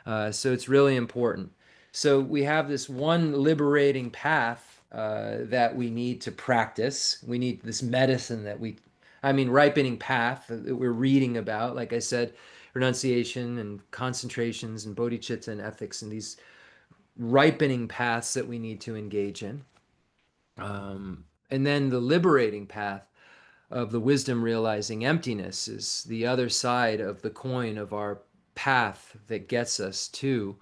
So it's really important. So we have this one liberating path that we need to practice. We need this medicine ripening path that we're reading about. Like I said, renunciation and concentrations and bodhicitta and ethics and these ripening paths that we need to engage in. And then the liberating path of the wisdom realizing emptiness is the other side of the coin of our path that gets us to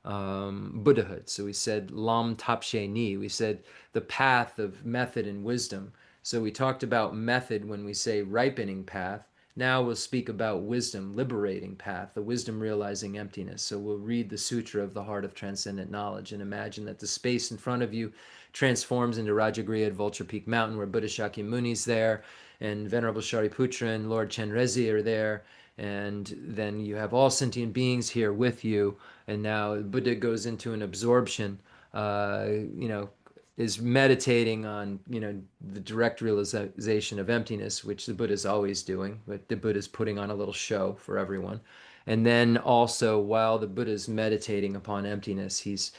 Buddhahood. So we said Lam Tapshe Ni. We said the path of method and wisdom. So we talked about method when we say ripening path. Now we'll speak about wisdom, liberating path, the wisdom realizing emptiness. So we'll read the Sutra of the Heart of Transcendent Knowledge and imagine that the space in front of you transforms into Rajagriha at Vulture Peak Mountain, where Buddha Shakyamuni's there, and Venerable Shariputra and Lord Chenrezig are there. And then you have all sentient beings here with you. And now Buddha goes into an absorption, uh, you know, is meditating on, the direct realization of emptiness, which the Buddha is always doing, but the Buddha is putting on a little show for everyone. And then also, while the Buddha is meditating upon emptiness, he's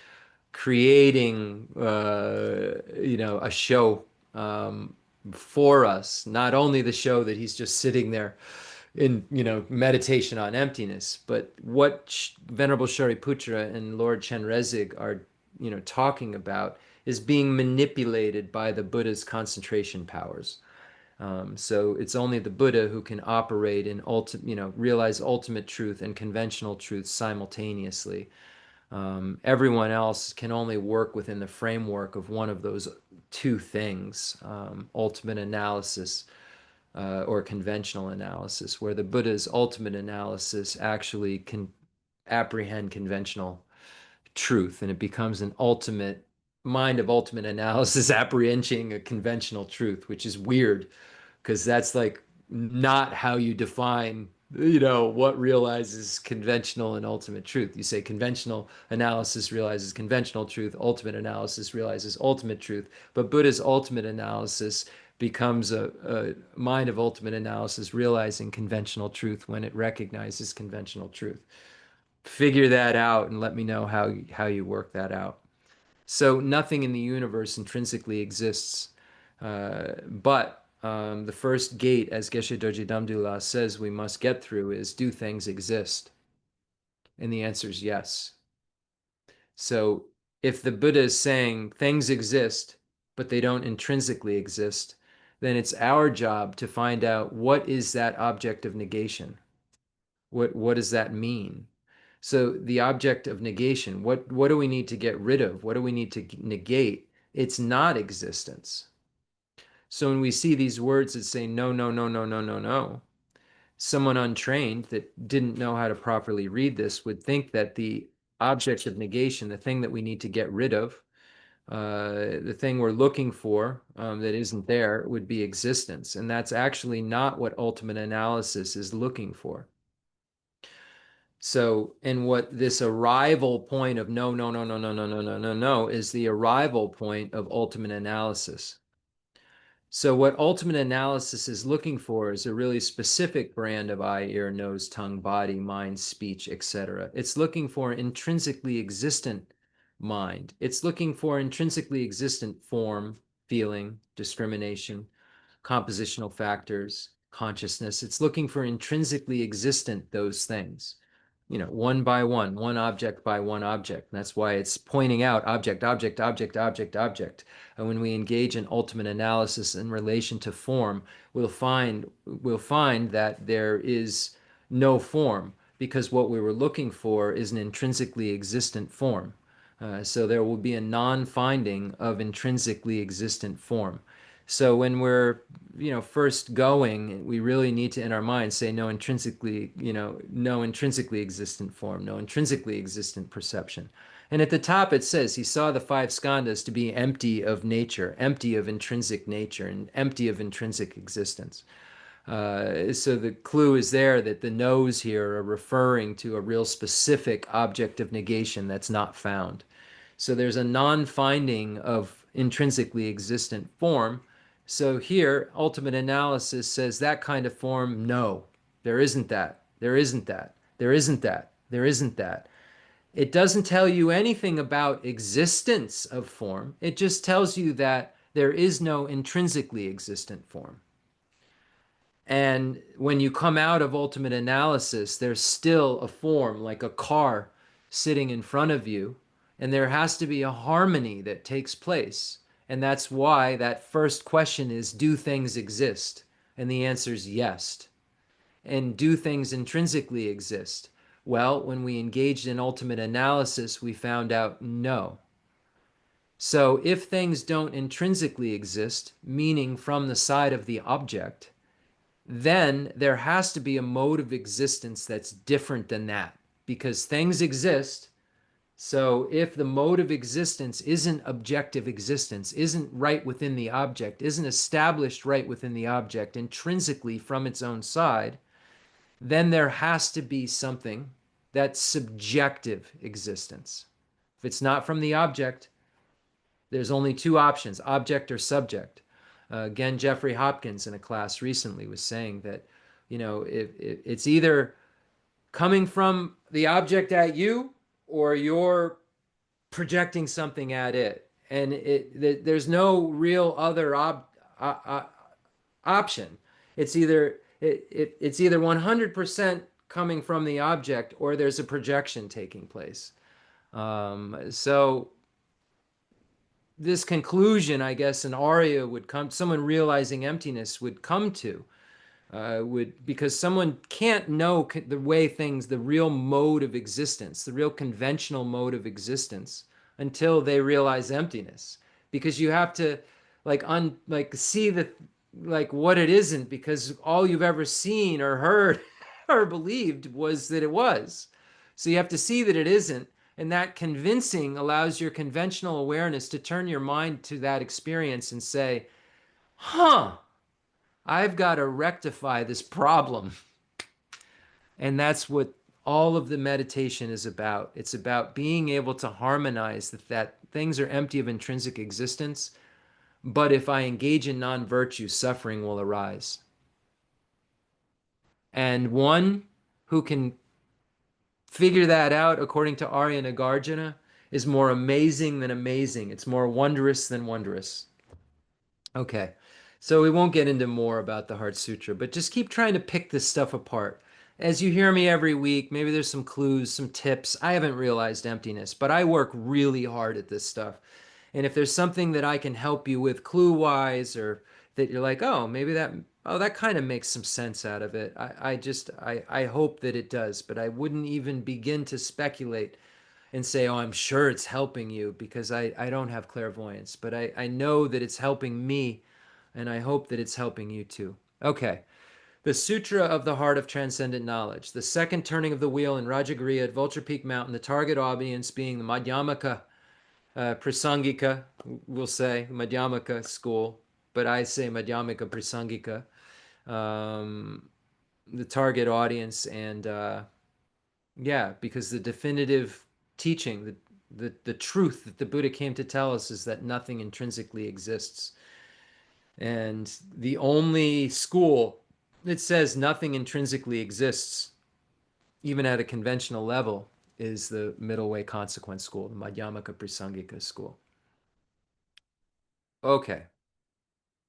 creating, a show for us. Not only the show that he's just sitting there in, meditation on emptiness, but what Venerable Shariputra and Lord Chenrezig are, talking about is being manipulated by the Buddha's concentration powers. So it's only the Buddha who can operate in realize ultimate truth and conventional truth simultaneously. Everyone else can only work within the framework of one of those two things, ultimate analysis or conventional analysis, where the Buddha's ultimate analysis actually can apprehend conventional truth, and it becomes an ultimate mind of ultimate analysis apprehending a conventional truth, which is weird because that's like not how you define, what realizes conventional and ultimate truth. You say conventional analysis realizes conventional truth, ultimate analysis realizes ultimate truth, but Buddha's ultimate analysis becomes a mind of ultimate analysis realizing conventional truth when it recognizes conventional truth. Figure that out and let me know how you work that out. So nothing in the universe intrinsically exists, but the first gate, as Geshe Dorji Damdul says, we must get through is, do things exist? And the answer is yes. So if the Buddha is saying things exist, but they don't intrinsically exist, then it's our job to find out what is that object of negation. What does that mean? So the object of negation, what do we need to get rid of? What do we need to negate? It's not existence. So when we see these words that say no, no, no, no, no, no, no, someone untrained that didn't know how to properly read this would think that the object of negation, the thing that we need to get rid of, the thing we're looking for that isn't there, would be existence. And that's actually not what ultimate analysis is looking for. So, and what this arrival point of no, no, no, no, no, no, no, no, no, no is the arrival point of ultimate analysis. So what ultimate analysis is looking for is a really specific brand of eye, ear, nose, tongue, body, mind, speech, etc. It's looking for intrinsically existent mind. It's looking for intrinsically existent form, feeling, discrimination, compositional factors, consciousness. It's looking for intrinsically existent those things, one by one object by one object. And that's why it's pointing out object, object, object, object, object. And when we engage in ultimate analysis in relation to form, we'll find that there is no form, because what we were looking for is an intrinsically existent form. So there will be a non-finding of intrinsically existent form. So when we're, first going, we really need to, in our minds, say no intrinsically, no intrinsically existent form, no intrinsically existent perception. And at the top it says he saw the five skandhas to be empty of nature, empty of intrinsic nature, and empty of intrinsic existence. So the clue is there that the no's here are referring to a real specific object of negation that's not found. So there's a non-finding of intrinsically existent form. So here, ultimate analysis says that kind of form, no, there isn't that. There isn't that. There isn't that. There isn't that. It doesn't tell you anything about existence of form. It just tells you that there is no intrinsically existent form. And when you come out of ultimate analysis, there's still a form like a car sitting in front of you, and there has to be a harmony that takes place. And that's why that first question is, do things exist? And the answer is yes. And do things intrinsically exist? Well, when we engaged in ultimate analysis, we found out no. So if things don't intrinsically exist, meaning from the side of the object, then there has to be a mode of existence that's different than that, because things exist. So if the mode of existence isn't objective existence, isn't right within the object, isn't established right within the object intrinsically from its own side, then there has to be something that's subjective existence. If it's not from the object, there's only two options, object or subject. Again, Jeffrey Hopkins in a class recently was saying that, if it's either coming from the object at you or you're projecting something at it. And there's no real other option. It's either 100% coming from the object or there's a projection taking place. So this conclusion, I guess, an Arya would come, someone realizing emptiness would come to, because someone can't know the way things, the real mode of existence, the real conventional mode of existence, until they realize emptiness. Because you have to, see what it isn't, because all you've ever seen or heard or believed was that it was. So you have to see that it isn't. And that convincing allows your conventional awareness to turn your mind to that experience and say, huh, I've got to rectify this problem. And that's what all of the meditation is about. It's about being able to harmonize that things are empty of intrinsic existence, but if I engage in non-virtue, suffering will arise. And one who can figure that out, according to Arya Nagarjuna, is more amazing than amazing. It's more wondrous than wondrous. Okay, so we won't get into more about the Heart Sutra, but just keep trying to pick this stuff apart. As you hear me every week, maybe there's some clues, some tips. I haven't realized emptiness, but I work really hard at this stuff. And if there's something that I can help you with clue-wise, or that you're like, oh, maybe that kind of makes some sense out of it. I hope that it does, but I wouldn't even begin to speculate and say, oh, I'm sure it's helping you, because I don't have clairvoyance, but I know that it's helping me, and I hope that it's helping you too. Okay. The Sutra of the Heart of Transcendent Knowledge. The second turning of the wheel in Rajagriha at Vulture Peak Mountain, the target audience being the Madhyamaka Prasangika, we'll say, Madhyamaka school, but I say Madhyamaka Prasangika, the target audience. And because the definitive teaching, the truth that the Buddha came to tell us is that nothing intrinsically exists. And the only school that says nothing intrinsically exists, even at a conventional level, is the middle way consequence school, the Madhyamaka Prasangika school. Okay.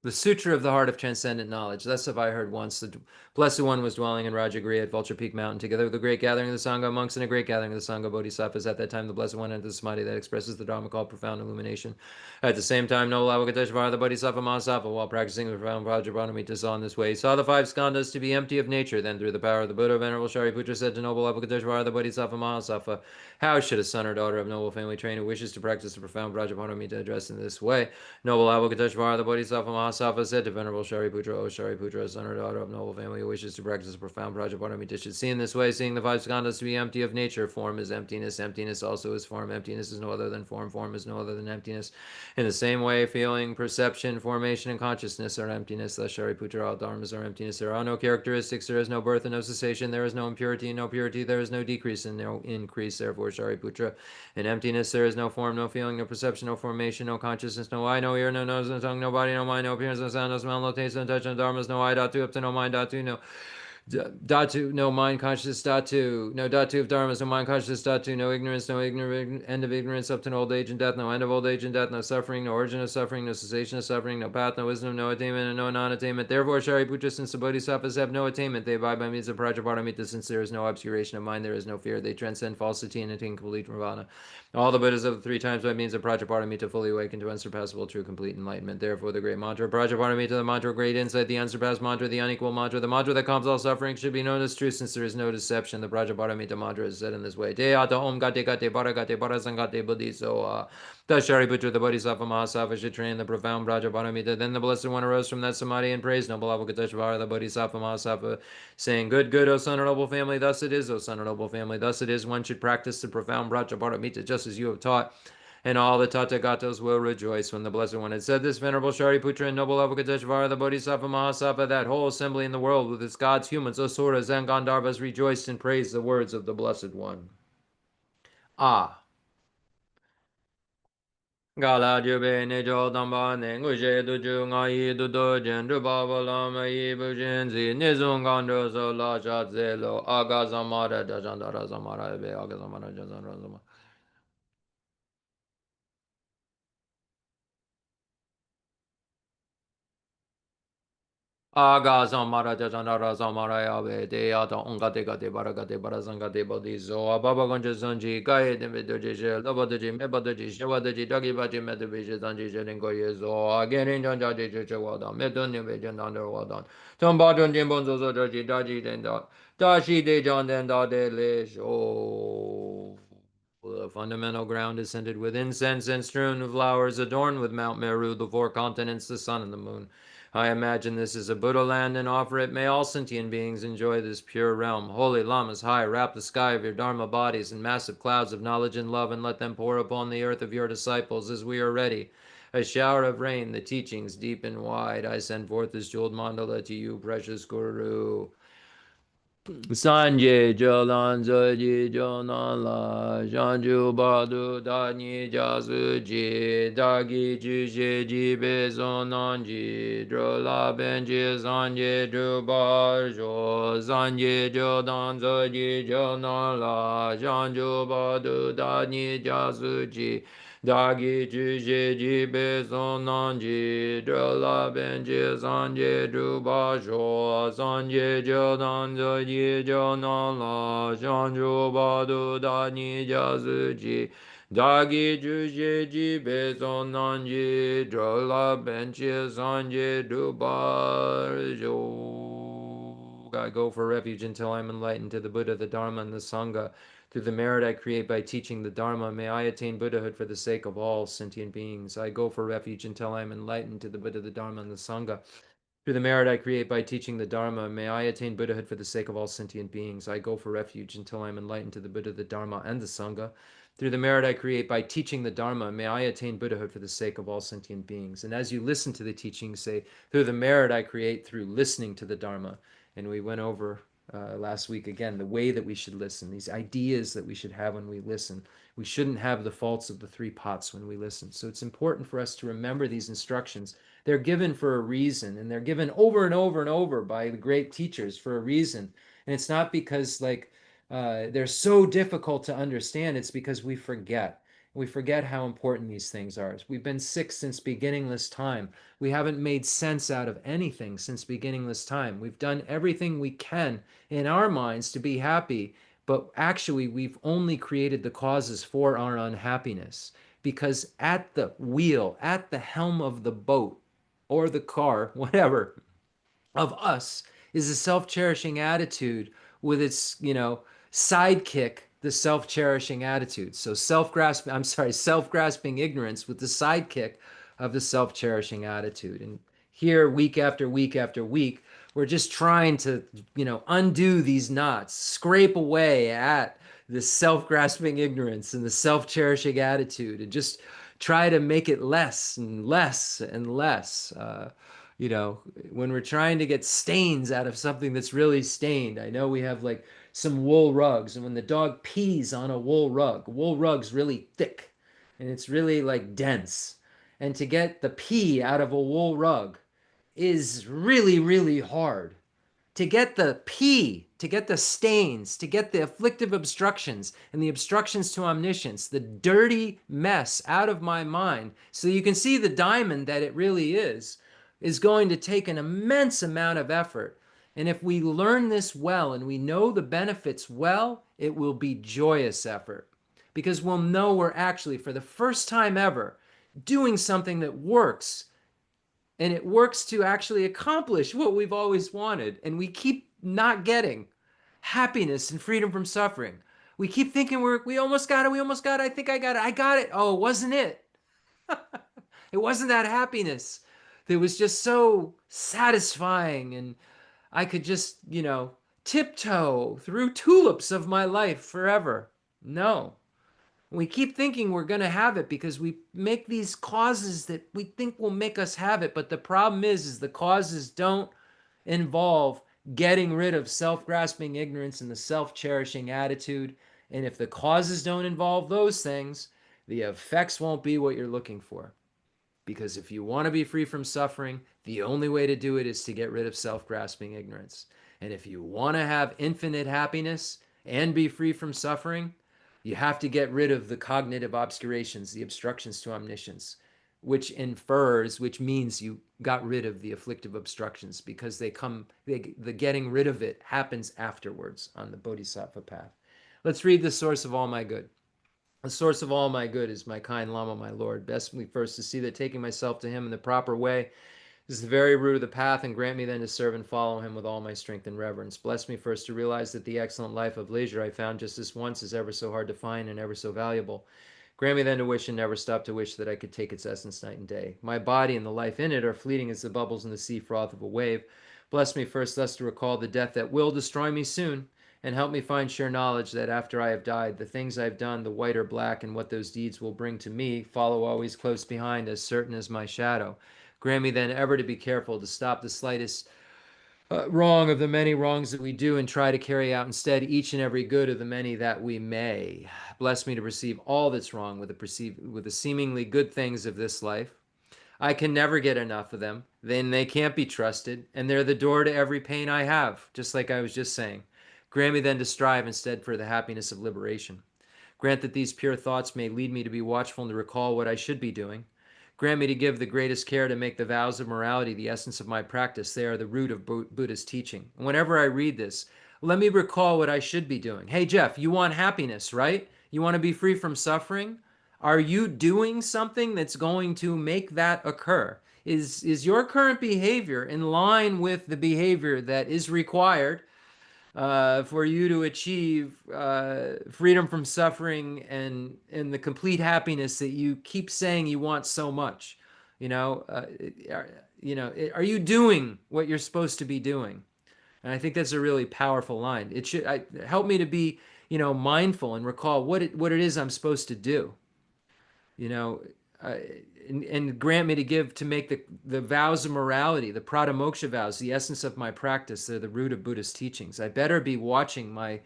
The Sutra of the Heart of Transcendent Knowledge. Thus have I heard once. The Blessed One was dwelling in Rajagriha at Vulture Peak Mountain, together with a great gathering of the Sangha monks and a great gathering of the Sangha Bodhisattvas. At that time, the Blessed One entered the samadhi that expresses the Dharma called profound illumination. At the same time, noble Avalokiteshvara, the Bodhisattva Mahasattva, while practicing the profound Vajraparamita, saw in this way. He saw the five skandhas to be empty of nature. Then, through the power of the Buddha, Venerable Shariputra said to noble Avalokiteshvara, the Bodhisattva Mahasattva, how should a son or daughter of noble family train who wishes to practice the profound Vajraparamita address in this way? Noble Avalokiteshvara, the Bodhisattva Mahasattva, said to Venerable Shariputra, O Shariputra, son or daughter of noble family who wishes to practice a profound Prajnaparamita should see in this way, seeing the five skandhas to be empty of nature. Form is emptiness, emptiness also is form, emptiness is no other than form, form is no other than emptiness. In the same way, feeling, perception, formation, and consciousness are emptiness. Thus, Shariputra, all dharmas are emptiness. There are no characteristics, there is no birth and no cessation, there is no impurity and no purity, there is no decrease and no increase. Therefore, Shariputra, in emptiness there is no form, no feeling, no perception, no formation, no consciousness, no eye, no ear, no nose, no tongue, no body, no mind, no appearance, no sound, no smell, no taste, no touch, no dharmas, no eye, dhatu, up to no mind, dhatu, no Dhatu, no mind consciousness, Dhatu, no Dhatu of dharmas, no mind consciousness, Dhatu, no ignorance, no end of ignorance up to old age and death, no end of old age and death, no suffering, no origin of suffering, no cessation of suffering, no path, no wisdom, no attainment, and no non-attainment. Therefore, Shariputra, since the Bodhisattvas have no attainment, they abide by means of Prajnaparamita. Since there is no obscuration of mind, there is no fear. They transcend falsity and attain complete nirvana. All the Buddhas of the three times by means of Prajnaparamita fully awaken to unsurpassable, true, complete enlightenment. Therefore, the great mantra, Prajnaparamita, the mantra of great insight, the unsurpassed mantra, the unequal mantra, the mantra that calms all suffering, should be known as true, since there is no deception. The Prajnaparamita mantra is said in this way: Deyata Om Gate Gate Paragate Parasangate Buddhiso. Thus, Shariputra, the Bodhisattva Mahasattva, should train the profound Prajnaparamita. Then the Blessed One arose from that samadhi and praised noble Avalokiteshvara, the Bodhisattva Mahasattva, saying, Good, good, O son of noble family, thus it is, O son of noble family, thus it is. One should practice the profound Prajnaparamita just as you have taught, and all the Tathagatas will rejoice. When the Blessed One had said this, Venerable Shariputra and noble Avalokiteshvara, the Bodhisattva Mahasattva, that whole assembly in the world with its gods, humans, asuras, and Gandharvas rejoiced and praised the words of the Blessed One. Ah. Gala jube ne jo damba ne ngushe du ju nga yi du do jen du ba ba la ma yi bu jen zi ne zung gan do so la sha ze lo aga zamara da jan da ra zamara be aga zamara jan ra zamara. Agha Zamara Jajanara Zamara Yabe De Yata Unga Dega De Baraga De Barazanga De Bodizo Ababa Gonja Zanji Gaye De Medoji Lobadoji Mebadoji Shawadaji Dagi Baji Medoji Zanji Jelingo Yezo Again in Janjaji Chawada Medon Vejan Underwadan Tombadon Jimbonzo Zoji Daji Denda Dashi De Jan Denda De Lisho. The fundamental ground is scented with incense and strewn with flowers, adorned with Mount Meru, the four continents, the sun and the moon. I imagine this is a Buddha land and offer it. May all sentient beings enjoy this pure realm. Holy Lamas, high, wrap the sky of your Dharma bodies in massive clouds of knowledge and love, and let them pour upon the earth of your disciples as we are ready. A shower of rain, the teachings deep and wide. I send forth this jeweled mandala to you, precious Guru. Sanje Jolan Zoji Jonan La Janju Badu Dani Jazuji Dagi Juji Jibe Zonanji Drola Benji Zanje Drubarjo Zanje Jodan Zoji Jonan La Janju Badu Dani Jazuji Dagi Juji Jibe Zonanji Drola Benji Zanje Drubarjo Zanje Jodan Zoji Jonan La Janju Badu Dani Jazuji Dagi Juji Jibe Zonanji Drola Benchi Zanje Dubarjo. I go for refuge until I'm enlightened to the Buddha, the Dharma, and the Sangha. Through the merit I create by teaching the Dharma, may I attain Buddhahood for the sake of all sentient beings. I go for refuge until I am enlightened to the Buddha, the Dharma, and the Sangha. Through the merit I create by teaching the Dharma, may I attain Buddhahood for the sake of all sentient beings. I go for refuge until I am enlightened to the Buddha, the Dharma, and the Sangha. Through the merit I create by teaching the Dharma, may I attain Buddhahood for the sake of all sentient beings. And as you listen to the teachings, say, through the merit I create through listening to the Dharma. And we went over last week again the way that we should listen, these ideas that we should have when we listen. We shouldn't have the faults of the three pots when we listen. So it's important for us to remember these instructions. They're given for a reason, and they're given over and over and over by the great teachers for a reason. And it's not because they're so difficult to understand. It's because we forget. We forget how important these things are. We've been sick since beginningless time. We haven't made sense out of anything since beginningless time. We've done everything we can in our minds to be happy, but actually, we've only created the causes for our unhappiness. Because at the wheel, at the helm of the boat or the car, whatever, of us is a self-cherishing attitude with its, sidekick, the self-cherishing attitude. So self-grasping ignorance with the sidekick of the self-cherishing attitude. And here, week after week after week, we're just trying to, undo these knots, scrape away at the self-grasping ignorance and the self-cherishing attitude, and just try to make it less and less and less. You know, when we're trying to get stains out of something that's really stained. I know we have like some wool rugs, and when the dog pees on a wool rug's really thick and it's really like dense. And to get the pee out of a wool rug is really, really hard. To get the pee, to get the stains, to get the afflictive obstructions and the obstructions to omniscience, the dirty mess out of my mind, so you can see the diamond that it really is going to take an immense amount of effort. And if we learn this well and we know the benefits well, it will be joyous effort. Because we'll know we're actually, for the first time ever, doing something that works, and it works to actually accomplish what we've always wanted, and we keep not getting happiness and freedom from suffering. We keep thinking we almost got it, we almost got it, I think I got it. Oh, it wasn't it. It wasn't that happiness that was just so satisfying, and I could just, tiptoe through tulips of my life forever. No. We keep thinking we're going to have it because we make these causes that we think will make us have it. But the problem is the causes don't involve getting rid of self-grasping ignorance and the self-cherishing attitude. And if the causes don't involve those things, the effects won't be what you're looking for. Because if you want to be free from suffering, the only way to do it is to get rid of self-grasping ignorance. And if you want to have infinite happiness and be free from suffering, you have to get rid of the cognitive obscurations, the obstructions to omniscience, which means you got rid of the afflictive obstructions, because the getting rid of it happens afterwards on the bodhisattva path. Let's read the source of all my good. The source of all my good is my kind Lama, my Lord. Best me first to see that taking myself to him in the proper way is the very root of the path, and grant me then to serve and follow him with all my strength and reverence. Bless me first to realize that the excellent life of leisure I found just this once is ever so hard to find and ever so valuable. Grant me then to wish and never stop to wish that I could take its essence night and day. My body and the life in it are fleeting as the bubbles in the sea froth of a wave. Bless me first thus to recall the death that will destroy me soon, and help me find sure knowledge that after I have died, the things I've done, the white or black, and what those deeds will bring to me, follow always close behind, as certain as my shadow. Grant me then ever to be careful to stop the slightest wrong of the many wrongs that we do, and try to carry out instead each and every good of the many that we may. Bless me to perceive all that's wrong with the seemingly good things of this life. I can never get enough of them. Then they can't be trusted, and they're the door to every pain I have, just like I was just saying. Grant me then to strive instead for the happiness of liberation. Grant that these pure thoughts may lead me to be watchful and to recall what I should be doing. Grant me to give the greatest care to make the vows of morality the essence of my practice. They are the root of Buddhist teaching. And whenever I read this, let me recall what I should be doing. Hey, Jeff, you want happiness, right? You want to be free from suffering? Are you doing something that's going to make that occur? Is your current behavior in line with the behavior that is required for you to achieve freedom from suffering and the complete happiness that you keep saying you want so much? Are you doing what you're supposed to be doing? And I think that's a really powerful line. It should help me to be, mindful and recall what it is I'm supposed to do. You know, uh, and grant me to make the vows of morality, the pradamoksha vows, the essence of my practice. They're the root of Buddhist teachings. I better be watching my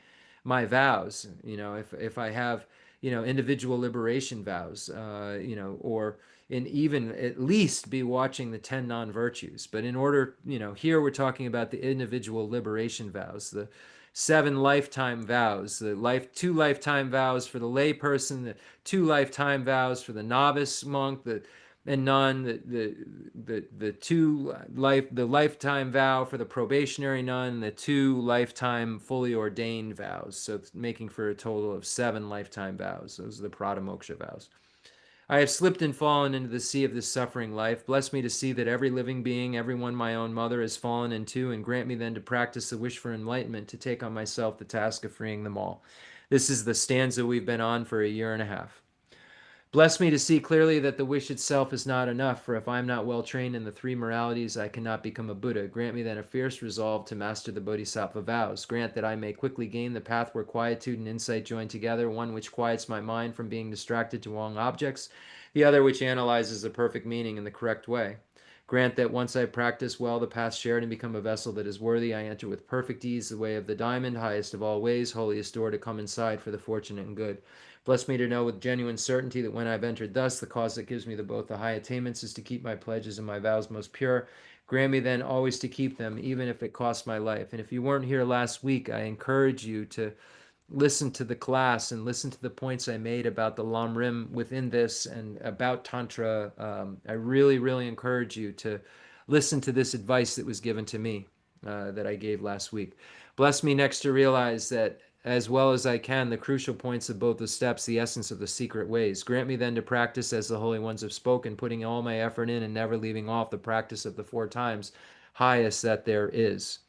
vows. If I have individual liberation vows, or and even at least be watching the 10 non-virtues. But in order, here we're talking about the individual liberation vows, the 7 lifetime vows, two lifetime vows for the layperson, the 2 lifetime vows for the novice monk, and nun, the lifetime vow for the probationary nun, and the 2 lifetime fully ordained vows. So it's making for a total of 7 lifetime vows. Those are the Pradamoksha vows. I have slipped and fallen into the sea of this suffering life. Bless me to see that every living being, every one my own mother, has fallen into, and grant me then to practice the wish for enlightenment, to take on myself the task of freeing them all. This is the stanza we've been on for a year and a half. Bless me to see clearly that the wish itself is not enough, for if I am not well trained in the 3 moralities, I cannot become a Buddha. Grant me then a fierce resolve to master the Bodhisattva vows. Grant that I may quickly gain the path where quietude and insight join together, one which quiets my mind from being distracted to wrong objects, the other which analyzes the perfect meaning in the correct way. Grant that once I practice well the path shared and become a vessel that is worthy, I enter with perfect ease the way of the diamond, highest of all ways, holiest door to come inside for the fortunate and good. Bless me to know with genuine certainty that when I've entered thus, the cause that gives me both the high attainments is to keep my pledges and my vows most pure. Grant me then always to keep them, even if it costs my life. And if you weren't here last week, I encourage you to listen to the class and listen to the points I made about the Lam Rim within this and about Tantra. I really, really encourage you to listen to this advice that was given to me, that I gave last week. Bless me next to realize that as well as I can, the crucial points of both the steps, the essence of the secret ways. Grant me then to practice as the holy ones have spoken, putting all my effort in and never leaving off the practice of the 4 times highest that there is.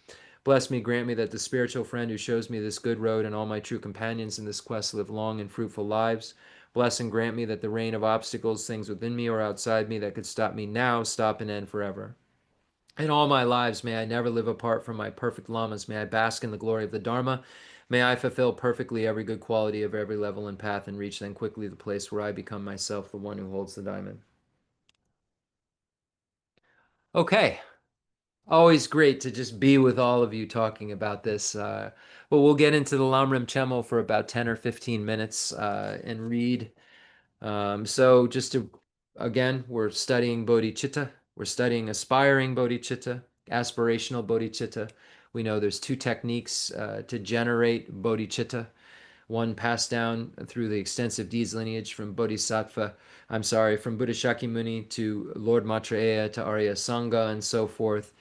Bless me, grant me that the spiritual friend who shows me this good road and all my true companions in this quest live long and fruitful lives. Bless and grant me that the rain of obstacles, things within me or outside me that could stop me now, stop and end forever. In all my lives, may I never live apart from my perfect lamas. May I bask in the glory of the Dharma. May I fulfill perfectly every good quality of every level and path and reach then quickly the place where I become myself, the one who holds the diamond. Okay. Always great to just be with all of you talking about this. Well, we'll get into the Lamrim Chemo for about 10 or 15 minutes and read. So just to, again, we're studying bodhicitta. We're studying aspiring bodhicitta, aspirational bodhicitta. We know there's 2 techniques to generate bodhicitta. One passed down through the extensive deeds lineage from from Buddha Shakyamuni to Lord Maitreya to Arya Sangha and so forth,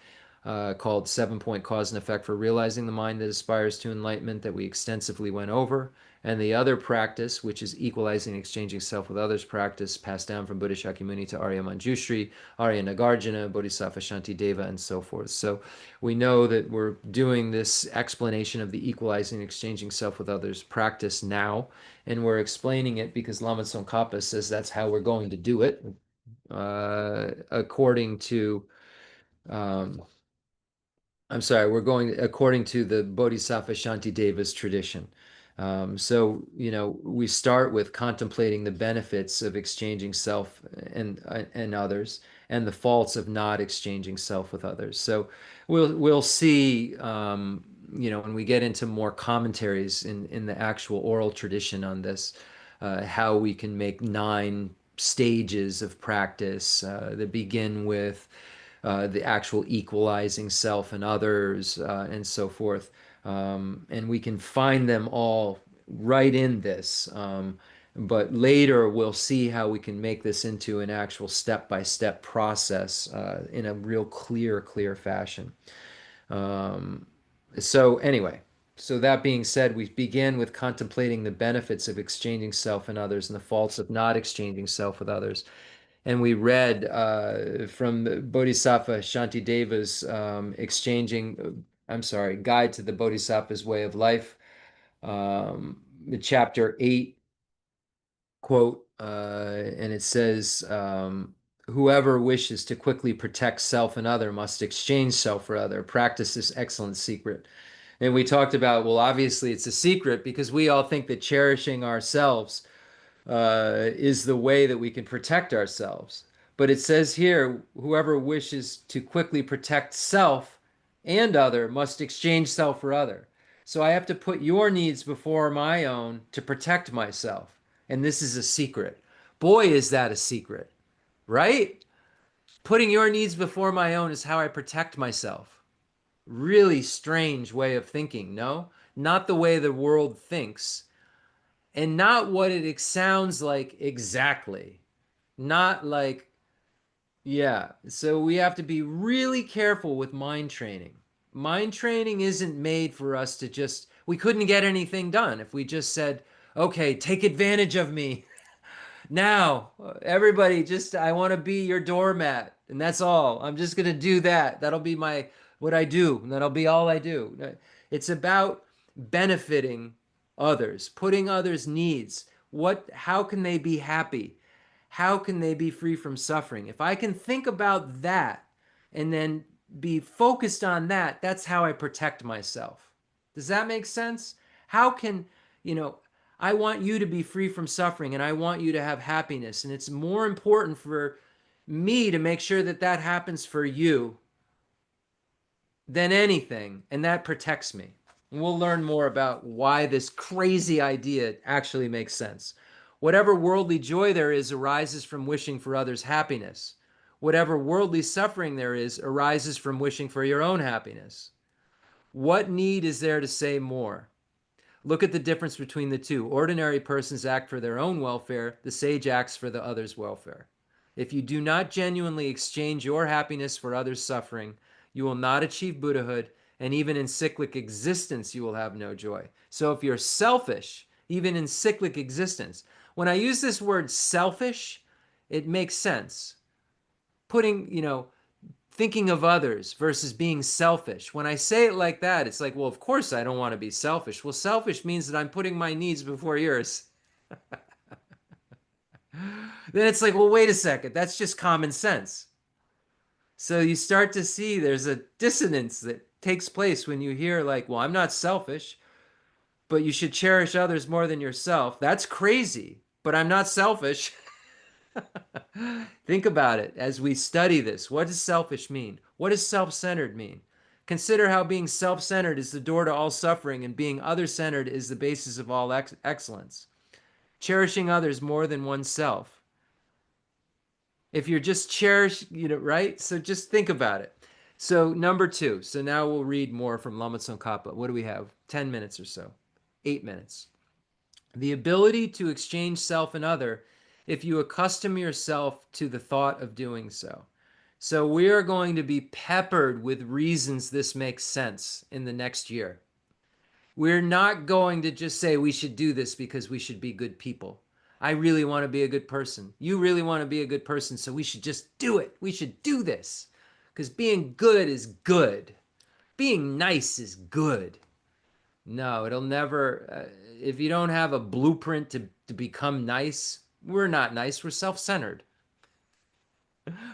called 7-point cause and effect for realizing the mind that aspires to enlightenment, that we extensively went over. And the other practice, which is equalizing and exchanging self with others practice, passed down from Buddha Shakyamuni to Arya Manjushri, Arya Nagarjuna, Bodhisattva Shantideva, and so forth. So we know that we're doing this explanation of the equalizing and exchanging self with others practice now, and we're explaining it because Lama Tsongkhapa says that's how we're going to do it, according to um, I'm sorry, we're going according to the Bodhisattva Shantideva's tradition. So, we start with contemplating the benefits of exchanging self and others, and the faults of not exchanging self with others. So, we'll see, when we get into more commentaries in the actual oral tradition on this, how we can make 9 stages of practice that begin with the actual equalizing self and others, and so forth. And we can find them all right in this. But later we'll see how we can make this into an actual step-by-step process in a real clear fashion. Um, so anyway, so that being said, we begin with contemplating the benefits of exchanging self and others and the faults of not exchanging self with others. And we read from Bodhisattva Shantideva's Guide to the Bodhisattva's Way of Life, chapter 8, quote, and it says, whoever wishes to quickly protect self and other must exchange self for other. Practice this excellent secret. And we talked about, well, obviously it's a secret because we all think that cherishing ourselves is the way that we can protect ourselves. But it says here, whoever wishes to quickly protect self and other must exchange self for other. So I have to put your needs before my own to protect myself. And this is a secret. Boy, is that a secret, right? Putting your needs before my own is how I protect myself. Really strange way of thinking, no? Not the way the world thinks, and not what it sounds like exactly. Not like, yeah. So we have to be really careful with mind training. Mind training isn't made for us to just, we couldn't get anything done if we just said, okay, take advantage of me. Now, everybody, just I want to be your doormat, and that's all. I'm just gonna do that. That'll be my what I do, and that'll be all I do. It's about benefiting others, putting others' needs. How can they be happy? How can they be free from suffering? If I can think about that and then be focused on that, that's how I protect myself. Does that make sense? How can, you know, I want you to be free from suffering and I want you to have happiness. And it's more important for me to make sure that that happens for you than anything. And that protects me. And we'll learn more about why this crazy idea actually makes sense. Whatever worldly joy there is arises from wishing for others' happiness. Whatever worldly suffering there is arises from wishing for your own happiness. What need is there to say more? Look at the difference between the two. Ordinary persons act for their own welfare. The sage acts for the other's welfare. If you do not genuinely exchange your happiness for others' suffering, you will not achieve Buddhahood, and even in cyclic existence, you will have no joy. So if you're selfish, even in cyclic existence, when I use this word selfish, it makes sense. Putting, thinking of others versus being selfish. When I say it like that, it's like, well, of course I don't want to be selfish. Well, selfish means that I'm putting my needs before yours. Then it's like, well, wait a second. That's just common sense. So you start to see there's a dissonance that takes place when you hear, like, well, I'm not selfish, but you should cherish others more than yourself. That's crazy, but I'm not selfish. Think about it as we study this. What does selfish mean? What does self-centered mean? Consider how being self-centered is the door to all suffering and being other-centered is the basis of all excellence. Cherishing others more than oneself. If you're just right? So just think about it. So number 2. So now we'll read more from Lama Tsongkhapa. What do we have? 10 minutes or so. 8 minutes. The ability to exchange self and other if you accustom yourself to the thought of doing so. So we are going to be peppered with reasons this makes sense in the next year. We're not going to just say we should do this because we should be good people. I really want to be a good person. You really want to be a good person, so we should just do it. We should do this because being good is good. Being nice is good. No, it'll never, if you don't have a blueprint to become nice, we're not nice. We're self-centered.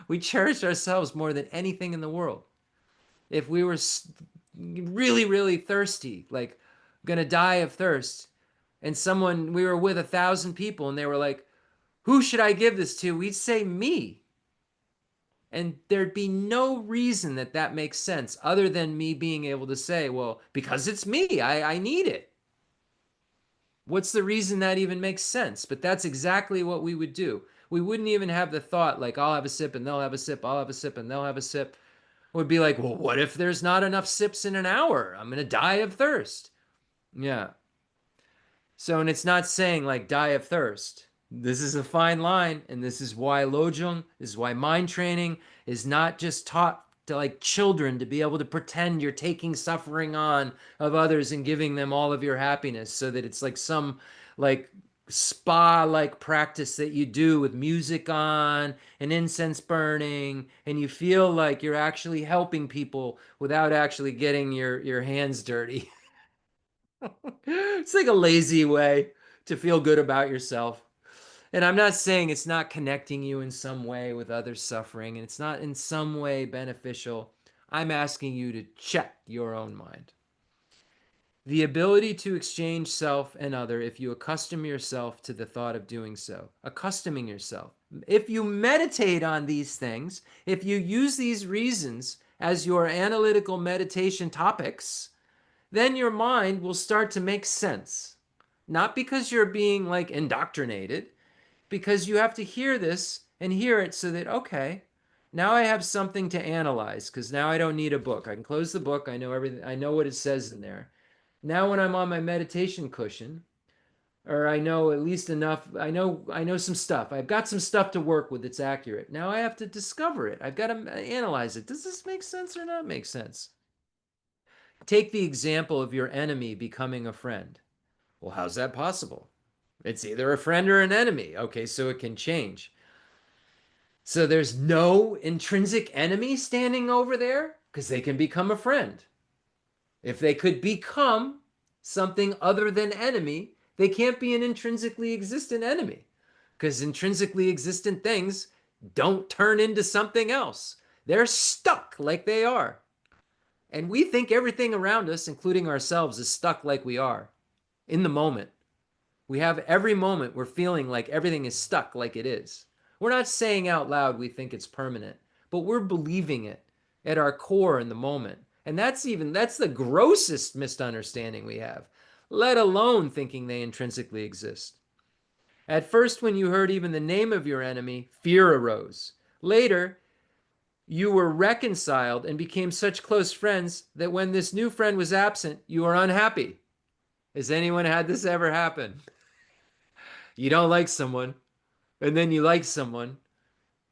We cherish ourselves more than anything in the world. If we were really, really thirsty, like gonna die of thirst, and we were with 1,000 people and they were like, who should I give this to? We'd say me. And there'd be no reason that makes sense other than me being able to say, well, because it's me, I need it. What's the reason that even makes sense? But that's exactly what we would do. We wouldn't even have the thought like, I'll have a sip and they'll have a sip, I'll have a sip and they'll have a sip. It would be like, well, what if there's not enough sips in an hour? I'm going to die of thirst. Yeah. So, and it's not saying like die of thirst. This is a fine line, and this is why Lojong, this is why mind training is not just taught to like children to be able to pretend you're taking suffering on of others and giving them all of your happiness so that it's like some like spa like practice that you do with music on and incense burning and you feel like you're actually helping people without actually getting your hands dirty. It's like a lazy way to feel good about yourself. And I'm not saying it's not connecting you in some way with others' suffering and it's not in some way beneficial. I'm asking you to check your own mind. The ability to exchange self and other if you accustom yourself to the thought of doing so. Accustoming yourself. If you meditate on these things, if you use these reasons as your analytical meditation topics, then your mind will start to make sense. Not because you're being like indoctrinated, because you have to hear this and hear it so that, okay, now I have something to analyze because now I don't need a book. I can close the book. I know everything. I know what it says in there. Now when I'm on my meditation cushion, or I know at least enough, I know some stuff. I've got some stuff to work with that's accurate. Now I have to discover it. I've got to analyze it. Does this make sense or not make sense? Take the example of your enemy becoming a friend. Well, how's that possible? It's either a friend or an enemy. Okay, so it can change. So there's no intrinsic enemy standing over there because they can become a friend. If they could become something other than enemy, they can't be an intrinsically existent enemy because intrinsically existent things don't turn into something else. They're stuck like they are. And we think everything around us, including ourselves, is stuck like we are in the moment. We have every moment we're feeling like everything is stuck like it is. We're not saying out loud we think it's permanent, but we're believing it at our core in the moment. And that's the grossest misunderstanding we have, let alone thinking they intrinsically exist. At first, when you heard even the name of your enemy, fear arose. Later, you were reconciled and became such close friends that when this new friend was absent, you were unhappy. Has anyone had this ever happen? You don't like someone, and then you like someone,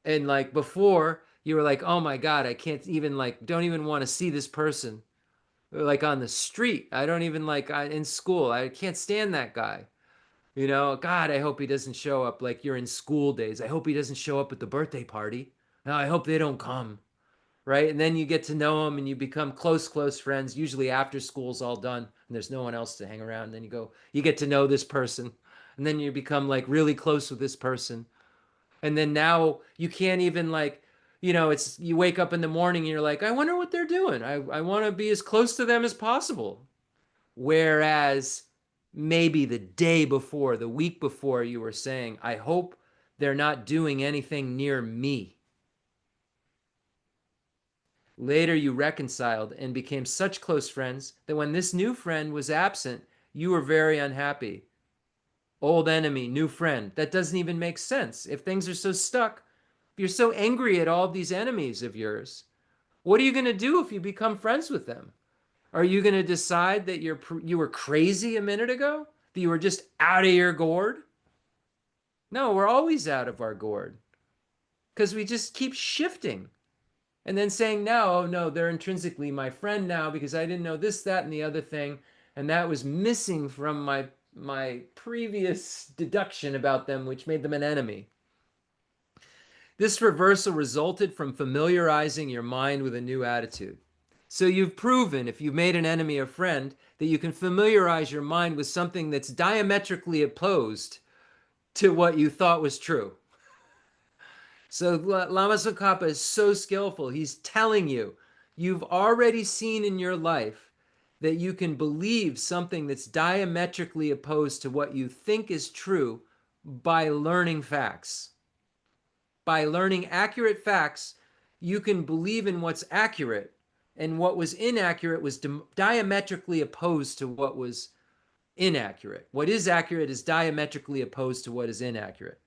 and like before you were like, oh my god, I can't even like, don't even want to see this person, or like on the street. I don't even like, in school, I can't stand that guy. God, I hope he doesn't show up. Like you're in school days, I hope he doesn't show up at the birthday party. No, I hope they don't come. Right, and then you get to know them and you become close friends, usually after school's all done and there's no one else to hang around. And then you get to know this person, and then you become like really close with this person. And then now you can't even like, it's you wake up in the morning and you're like, I wonder what they're doing. I want to be as close to them as possible. Whereas maybe the day before, the week before, you were saying, I hope they're not doing anything near me. Later, you reconciled and became such close friends that when this new friend was absent, you were very unhappy. Old enemy, new friend. That doesn't even make sense. If things are so stuck, if you're so angry at all these enemies of yours, what are you going to do if you become friends with them? Are you going to decide that you were crazy a minute ago? That you were just out of your gourd? No, we're always out of our gourd because we just keep shifting and then saying now, oh no, they're intrinsically my friend now because I didn't know this, that, and the other thing, and that was missing from my previous deduction about them, which made them an enemy. This reversal resulted from familiarizing your mind with a new attitude. So you've proven, if you've made an enemy a friend, that you can familiarize your mind with something that's diametrically opposed to what you thought was true. So Lama Tsongkhapa is so skillful. He's telling you, you've already seen in your life that you can believe something that's diametrically opposed to what you think is true by learning facts. By learning accurate facts, you can believe in what's accurate, and what was inaccurate was diametrically opposed to what was inaccurate. What is accurate is diametrically opposed to what is inaccurate.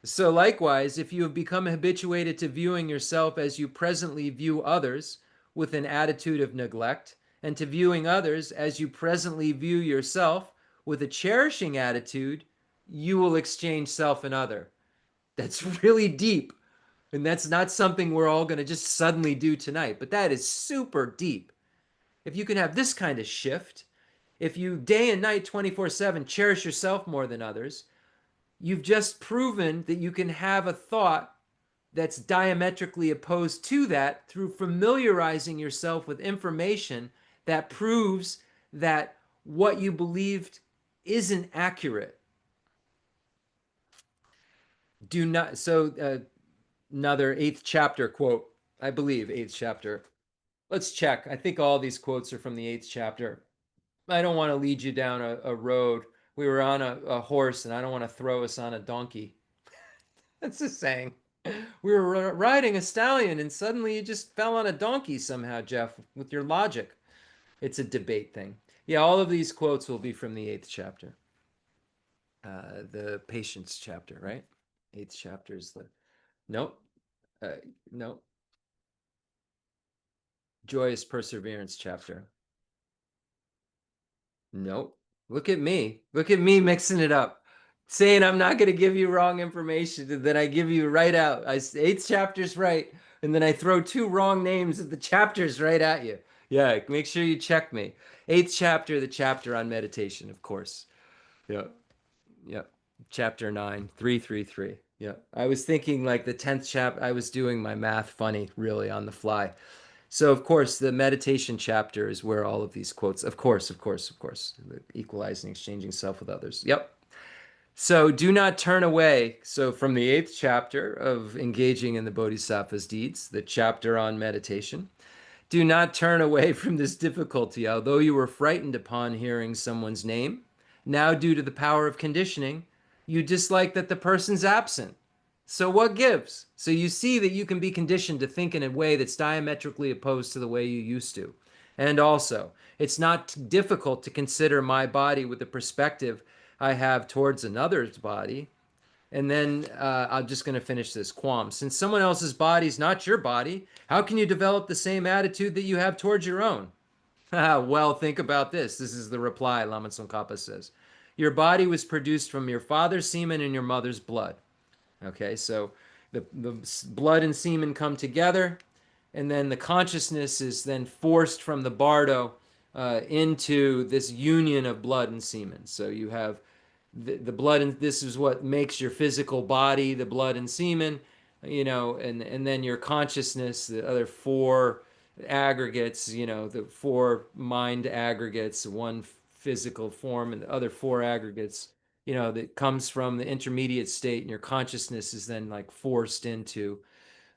So likewise, if you have become habituated to viewing yourself as you presently view others with an attitude of neglect, and to viewing others as you presently view yourself with a cherishing attitude, you will exchange self and other. That's really deep. And that's not something we're all going to just suddenly do tonight, but that is super deep. If you can have this kind of shift, if you day and night 24/7 cherish yourself more than others, you've just proven that you can have a thought that's diametrically opposed to that through familiarizing yourself with information that proves that what you believed isn't accurate. Do not, so another eighth chapter quote, I believe, eighth chapter. Let's check. I think all these quotes are from the eighth chapter. I don't want to lead you down a road. We were on a horse, and I don't want to throw us on a donkey. That's the saying. We were riding a stallion, and suddenly you just fell on a donkey somehow, Jeff, with your logic. It's a debate thing. Yeah, all of these quotes will be from the eighth chapter, the patience chapter, right? Eighth chapter is the nope. Uh, nope. Joyous perseverance chapter. Nope. Look at me. Look at me mixing it up. Saying I'm not going to give you wrong information, and then I give you right out. Eighth chapter's right, and then I throw two wrong names of the chapters right at you. Yeah, make sure you check me. Eighth chapter, the chapter on meditation, of course. Yeah, yeah. Chapter 9, 333. Yeah. I was thinking like the 10th chapter, I was doing my math funny, really, on the fly. So, of course, the meditation chapter is where all of these quotes, of course, of course, of course, the equalizing, exchanging self with others. Yep. So, do not turn away. So, from the eighth chapter of engaging in the Bodhisattva's deeds, the chapter on meditation, do not turn away from this difficulty, although you were frightened upon hearing someone's name. Now, due to the power of conditioning, you dislike that the person's absent. So, what gives? So, you see that you can be conditioned to think in a way that's diametrically opposed to the way you used to. And also, it's not difficult to consider my body with the perspective I have towards another's body. And then I'm just going to finish this qualm. Since someone else's body is not your body, how can you develop the same attitude that you have towards your own? Well, think about this. This is the reply, Lama Tsongkhapa says. Your body was produced from your father's semen and your mother's blood. Okay, so the blood and semen come together, and then the consciousness is then forced from the bardo into this union of blood and semen. So you have the blood, and this is what makes your physical body, the blood and semen, and then your consciousness, the other four aggregates, the four mind aggregates, one physical form, and the other four aggregates, that comes from the intermediate state, and your consciousness is then like forced into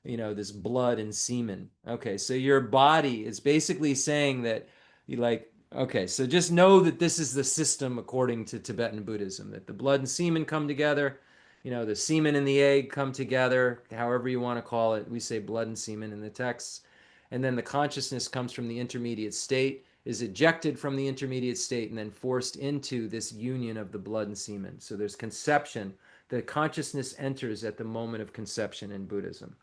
this blood and semen. Okay, so your body is basically saying that you like, okay, so just know that this is the system according to Tibetan Buddhism, that the blood and semen come together, the semen and the egg come together, however you want to call it. We say blood and semen in the texts. And then the consciousness comes from the intermediate state, is ejected from the intermediate state, and then forced into this union of the blood and semen. So there's conception. The consciousness enters at the moment of conception in Buddhism.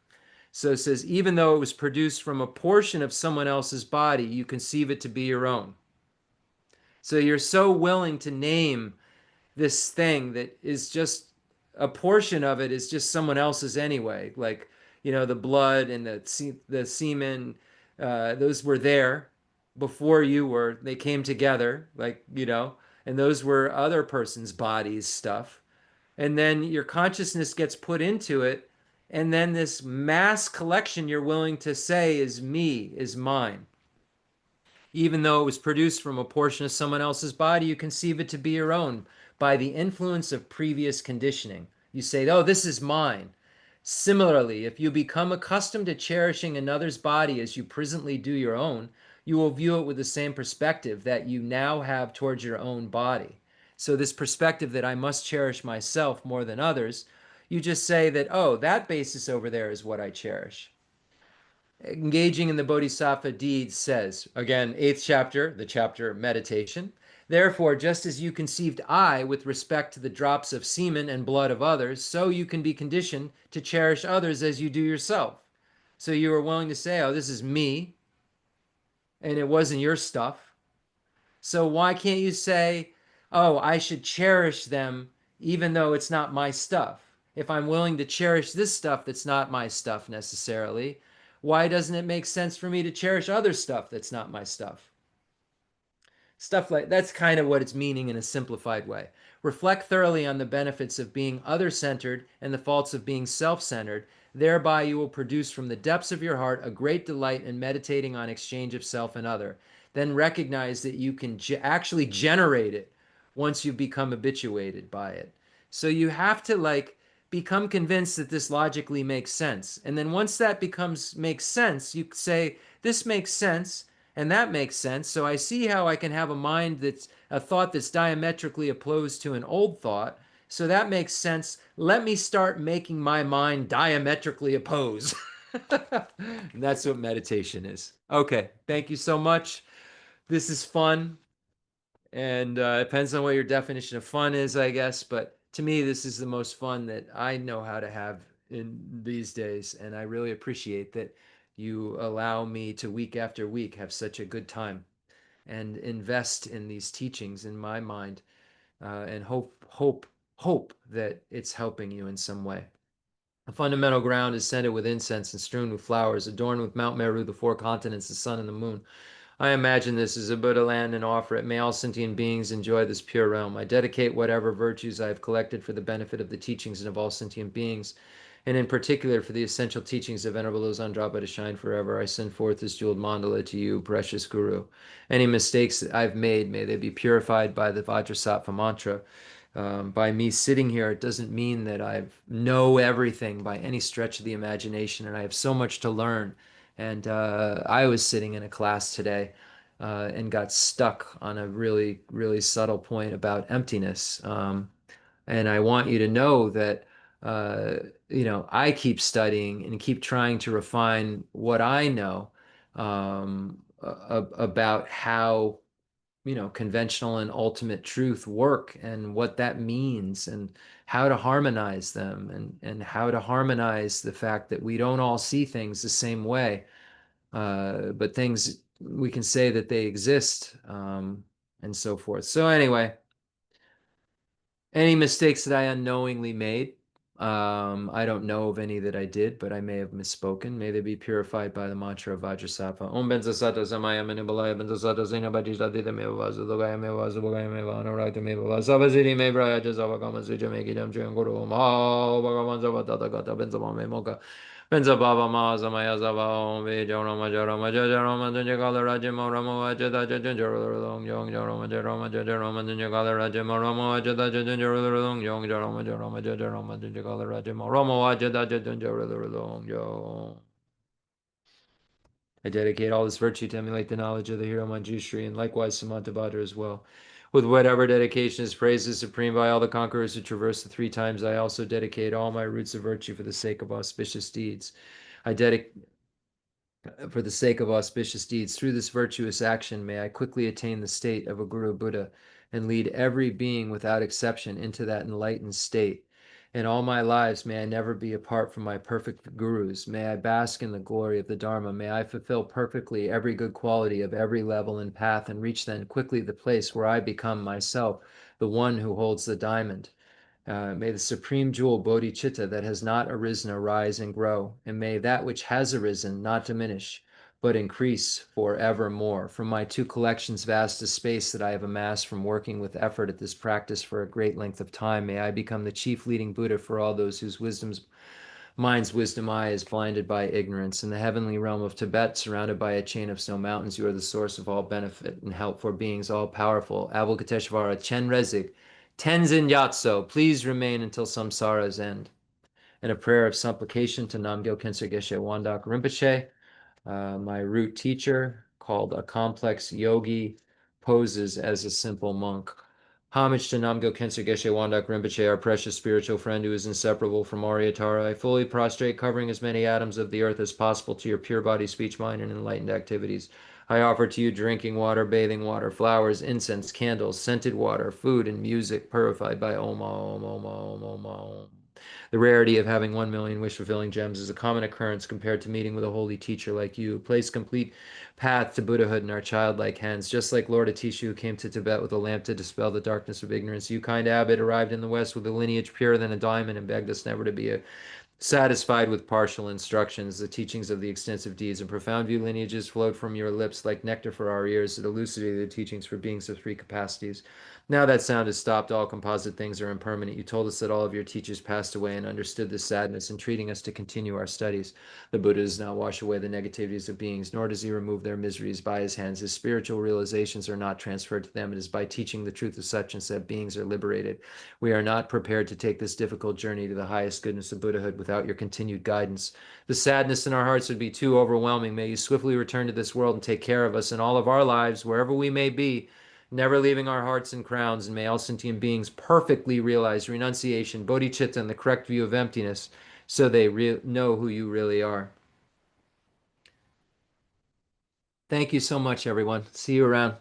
So it says, even though it was produced from a portion of someone else's body, you conceive it to be your own. So you're so willing to name this thing that is just a portion of it is just someone else's anyway. Like, the blood and the semen, those were there before you were. They came together, like, and those were other person's bodies stuff. And then your consciousness gets put into it, and then this mass collection you're willing to say is me, is mine. Even though it was produced from a portion of someone else's body, you conceive it to be your own by the influence of previous conditioning. You say, oh, this is mine. Similarly, if you become accustomed to cherishing another's body as you presently do your own, you will view it with the same perspective that you now have towards your own body. So, this perspective that I must cherish myself more than others, you just say that, oh, that basis over there is what I cherish. Engaging in the Bodhisattva deeds says, again, eighth chapter, the chapter meditation. Therefore, just as you conceived I with respect to the drops of semen and blood of others, so you can be conditioned to cherish others as you do yourself. So you are willing to say, oh, this is me, and it wasn't your stuff. So why can't you say, oh, I should cherish them even though it's not my stuff? If I'm willing to cherish this stuff that's not my stuff necessarily, why doesn't it make sense for me to cherish other stuff that's not my stuff? Stuff like that's kind of what it's meaning in a simplified way. Reflect thoroughly on the benefits of being other centered and the faults of being self centered. Thereby, you will produce from the depths of your heart a great delight in meditating on exchange of self and other. Then recognize that you can actually generate it once you've become habituated by it. So you have to become convinced that this logically makes sense. And then once that makes sense, you say, this makes sense and that makes sense. So I see how I can have a mind that's a thought that's diametrically opposed to an old thought. So that makes sense. Let me start making my mind diametrically opposed. And that's what meditation is. Okay. Thank you so much. This is fun. And it depends on what your definition of fun is, I guess. But to me, this is the most fun that I know how to have in these days. And I really appreciate that you allow me to week after week have such a good time and invest in these teachings in my mind, and hope that it's helping you in some way. The fundamental ground is scented with incense and strewn with flowers, adorned with Mount Meru, the four continents, the sun, and the moon. I imagine this is a Buddha land and offer it. May all sentient beings enjoy this pure realm. I dedicate whatever virtues I have collected for the benefit of the teachings and of all sentient beings, and in particular for the essential teachings of Venerable Losang Drapa to shine forever. I send forth this jeweled mandala to you, precious Guru. Any mistakes that I've made, may they be purified by the Vajrasattva mantra. By me sitting here, it doesn't mean that I know everything by any stretch of the imagination, and I have so much to learn. And I was sitting in a class today and got stuck on a really, really subtle point about emptiness. And I want you to know that, uh, I keep studying and keep trying to refine what I know about how conventional and ultimate truth work and what that means and how to harmonize them and how to harmonize the fact that we don't all see things the same way, but things we can say that they exist, and so forth. So anyway, any mistakes that I unknowingly made, I don't know of any that I did, but I may have misspoken. May they be purified by the mantra of Vajrasattva. Om Benza Satta Samaya Minibalaya Benza Satta Sena Bajita Meva Vazu Dogaya Meva Vazu Bogaya Meva Anurata Meva Vasavaziri Mebra Jazavakama Suja Megidam Trianguru Ma Bhagavan Zavatata Gata Benza Mame Moka Benza Baba Ma Samaya Zava Om Vijarama Jarama Jajarama Dunjagala Rajima Rama Vajada Jajanjara Long Yong Jarama Jarama Jajarama Dunjagala Rajima Rama Vajada Jajanjara Long Yong Jarama Jarama Jajarama Dunjagala Rajima Rama Vajada Jajanjara Long Yong. I dedicate all this virtue to emulate the knowledge of the hero Manjushri and likewise Samantabhadra as well. With whatever dedication is praised as supreme by all the conquerors who traverse the three times, I also dedicate all my roots of virtue for the sake of auspicious deeds. I dedicate for the sake of auspicious deeds. Through this virtuous action, may I quickly attain the state of a Guru Buddha and lead every being without exception into that enlightened state. In all my lives, may I never be apart from my perfect gurus. May I bask in the glory of the Dharma. May I fulfill perfectly every good quality of every level and path and reach then quickly the place where I become myself, the one who holds the diamond. May the supreme jewel bodhicitta that has not arisen arise and grow, and may that which has arisen not diminish, but increase for evermore. From my two collections, vast as space that I have amassed from working with effort at this practice for a great length of time, may I become the chief leading Buddha for all those whose mind's wisdom eye is blinded by ignorance. In the heavenly realm of Tibet, surrounded by a chain of snow mountains, you are the source of all benefit and help for beings all powerful. Avalokiteshvara Chen Rezik, Tenzin Yatso, please remain until samsara's end. And a prayer of supplication to Namgyal Khensur Geshe Wangdak Rinpoche, my root teacher, called a complex yogi, poses as a simple monk. Homage to Namgyal Khensur Geshe Wangdak Rinpoche, our precious spiritual friend who is inseparable from Aryatara. I fully prostrate, covering as many atoms of the earth as possible to your pure body, speech, mind, and enlightened activities. I offer to you drinking water, bathing water, flowers, incense, candles, scented water, food, and music purified by Om Om Om Om Om Om. The rarity of having 1 million wish-fulfilling gems is a common occurrence compared to meeting with a holy teacher like you. Place complete path to Buddhahood in our childlike hands. Just like Lord Atisha, who came to Tibet with a lamp to dispel the darkness of ignorance, you, kind abbot, arrived in the West with a lineage purer than a diamond and begged us never to be satisfied with partial instructions. The teachings of the extensive deeds and profound view lineages flowed from your lips like nectar for our ears that elucidated the teachings for beings of three capacities. Now that sound has stopped. All composite things are impermanent. You told us that all of your teachers passed away and understood this sadness, entreating us to continue our studies. The Buddha does not wash away the negativities of beings, nor does he remove their miseries by his hands. His spiritual realizations are not transferred to them. It is by teaching the truth of substance that beings are liberated. We are not prepared to take this difficult journey to the highest goodness of Buddhahood without your continued guidance. The sadness in our hearts would be too overwhelming. May you swiftly return to this world and take care of us in all of our lives, wherever we may be, never leaving our hearts and crowns, and may all sentient beings perfectly realize renunciation, bodhicitta, and the correct view of emptiness, so they know who you really are. Thank you so much, everyone. See you around.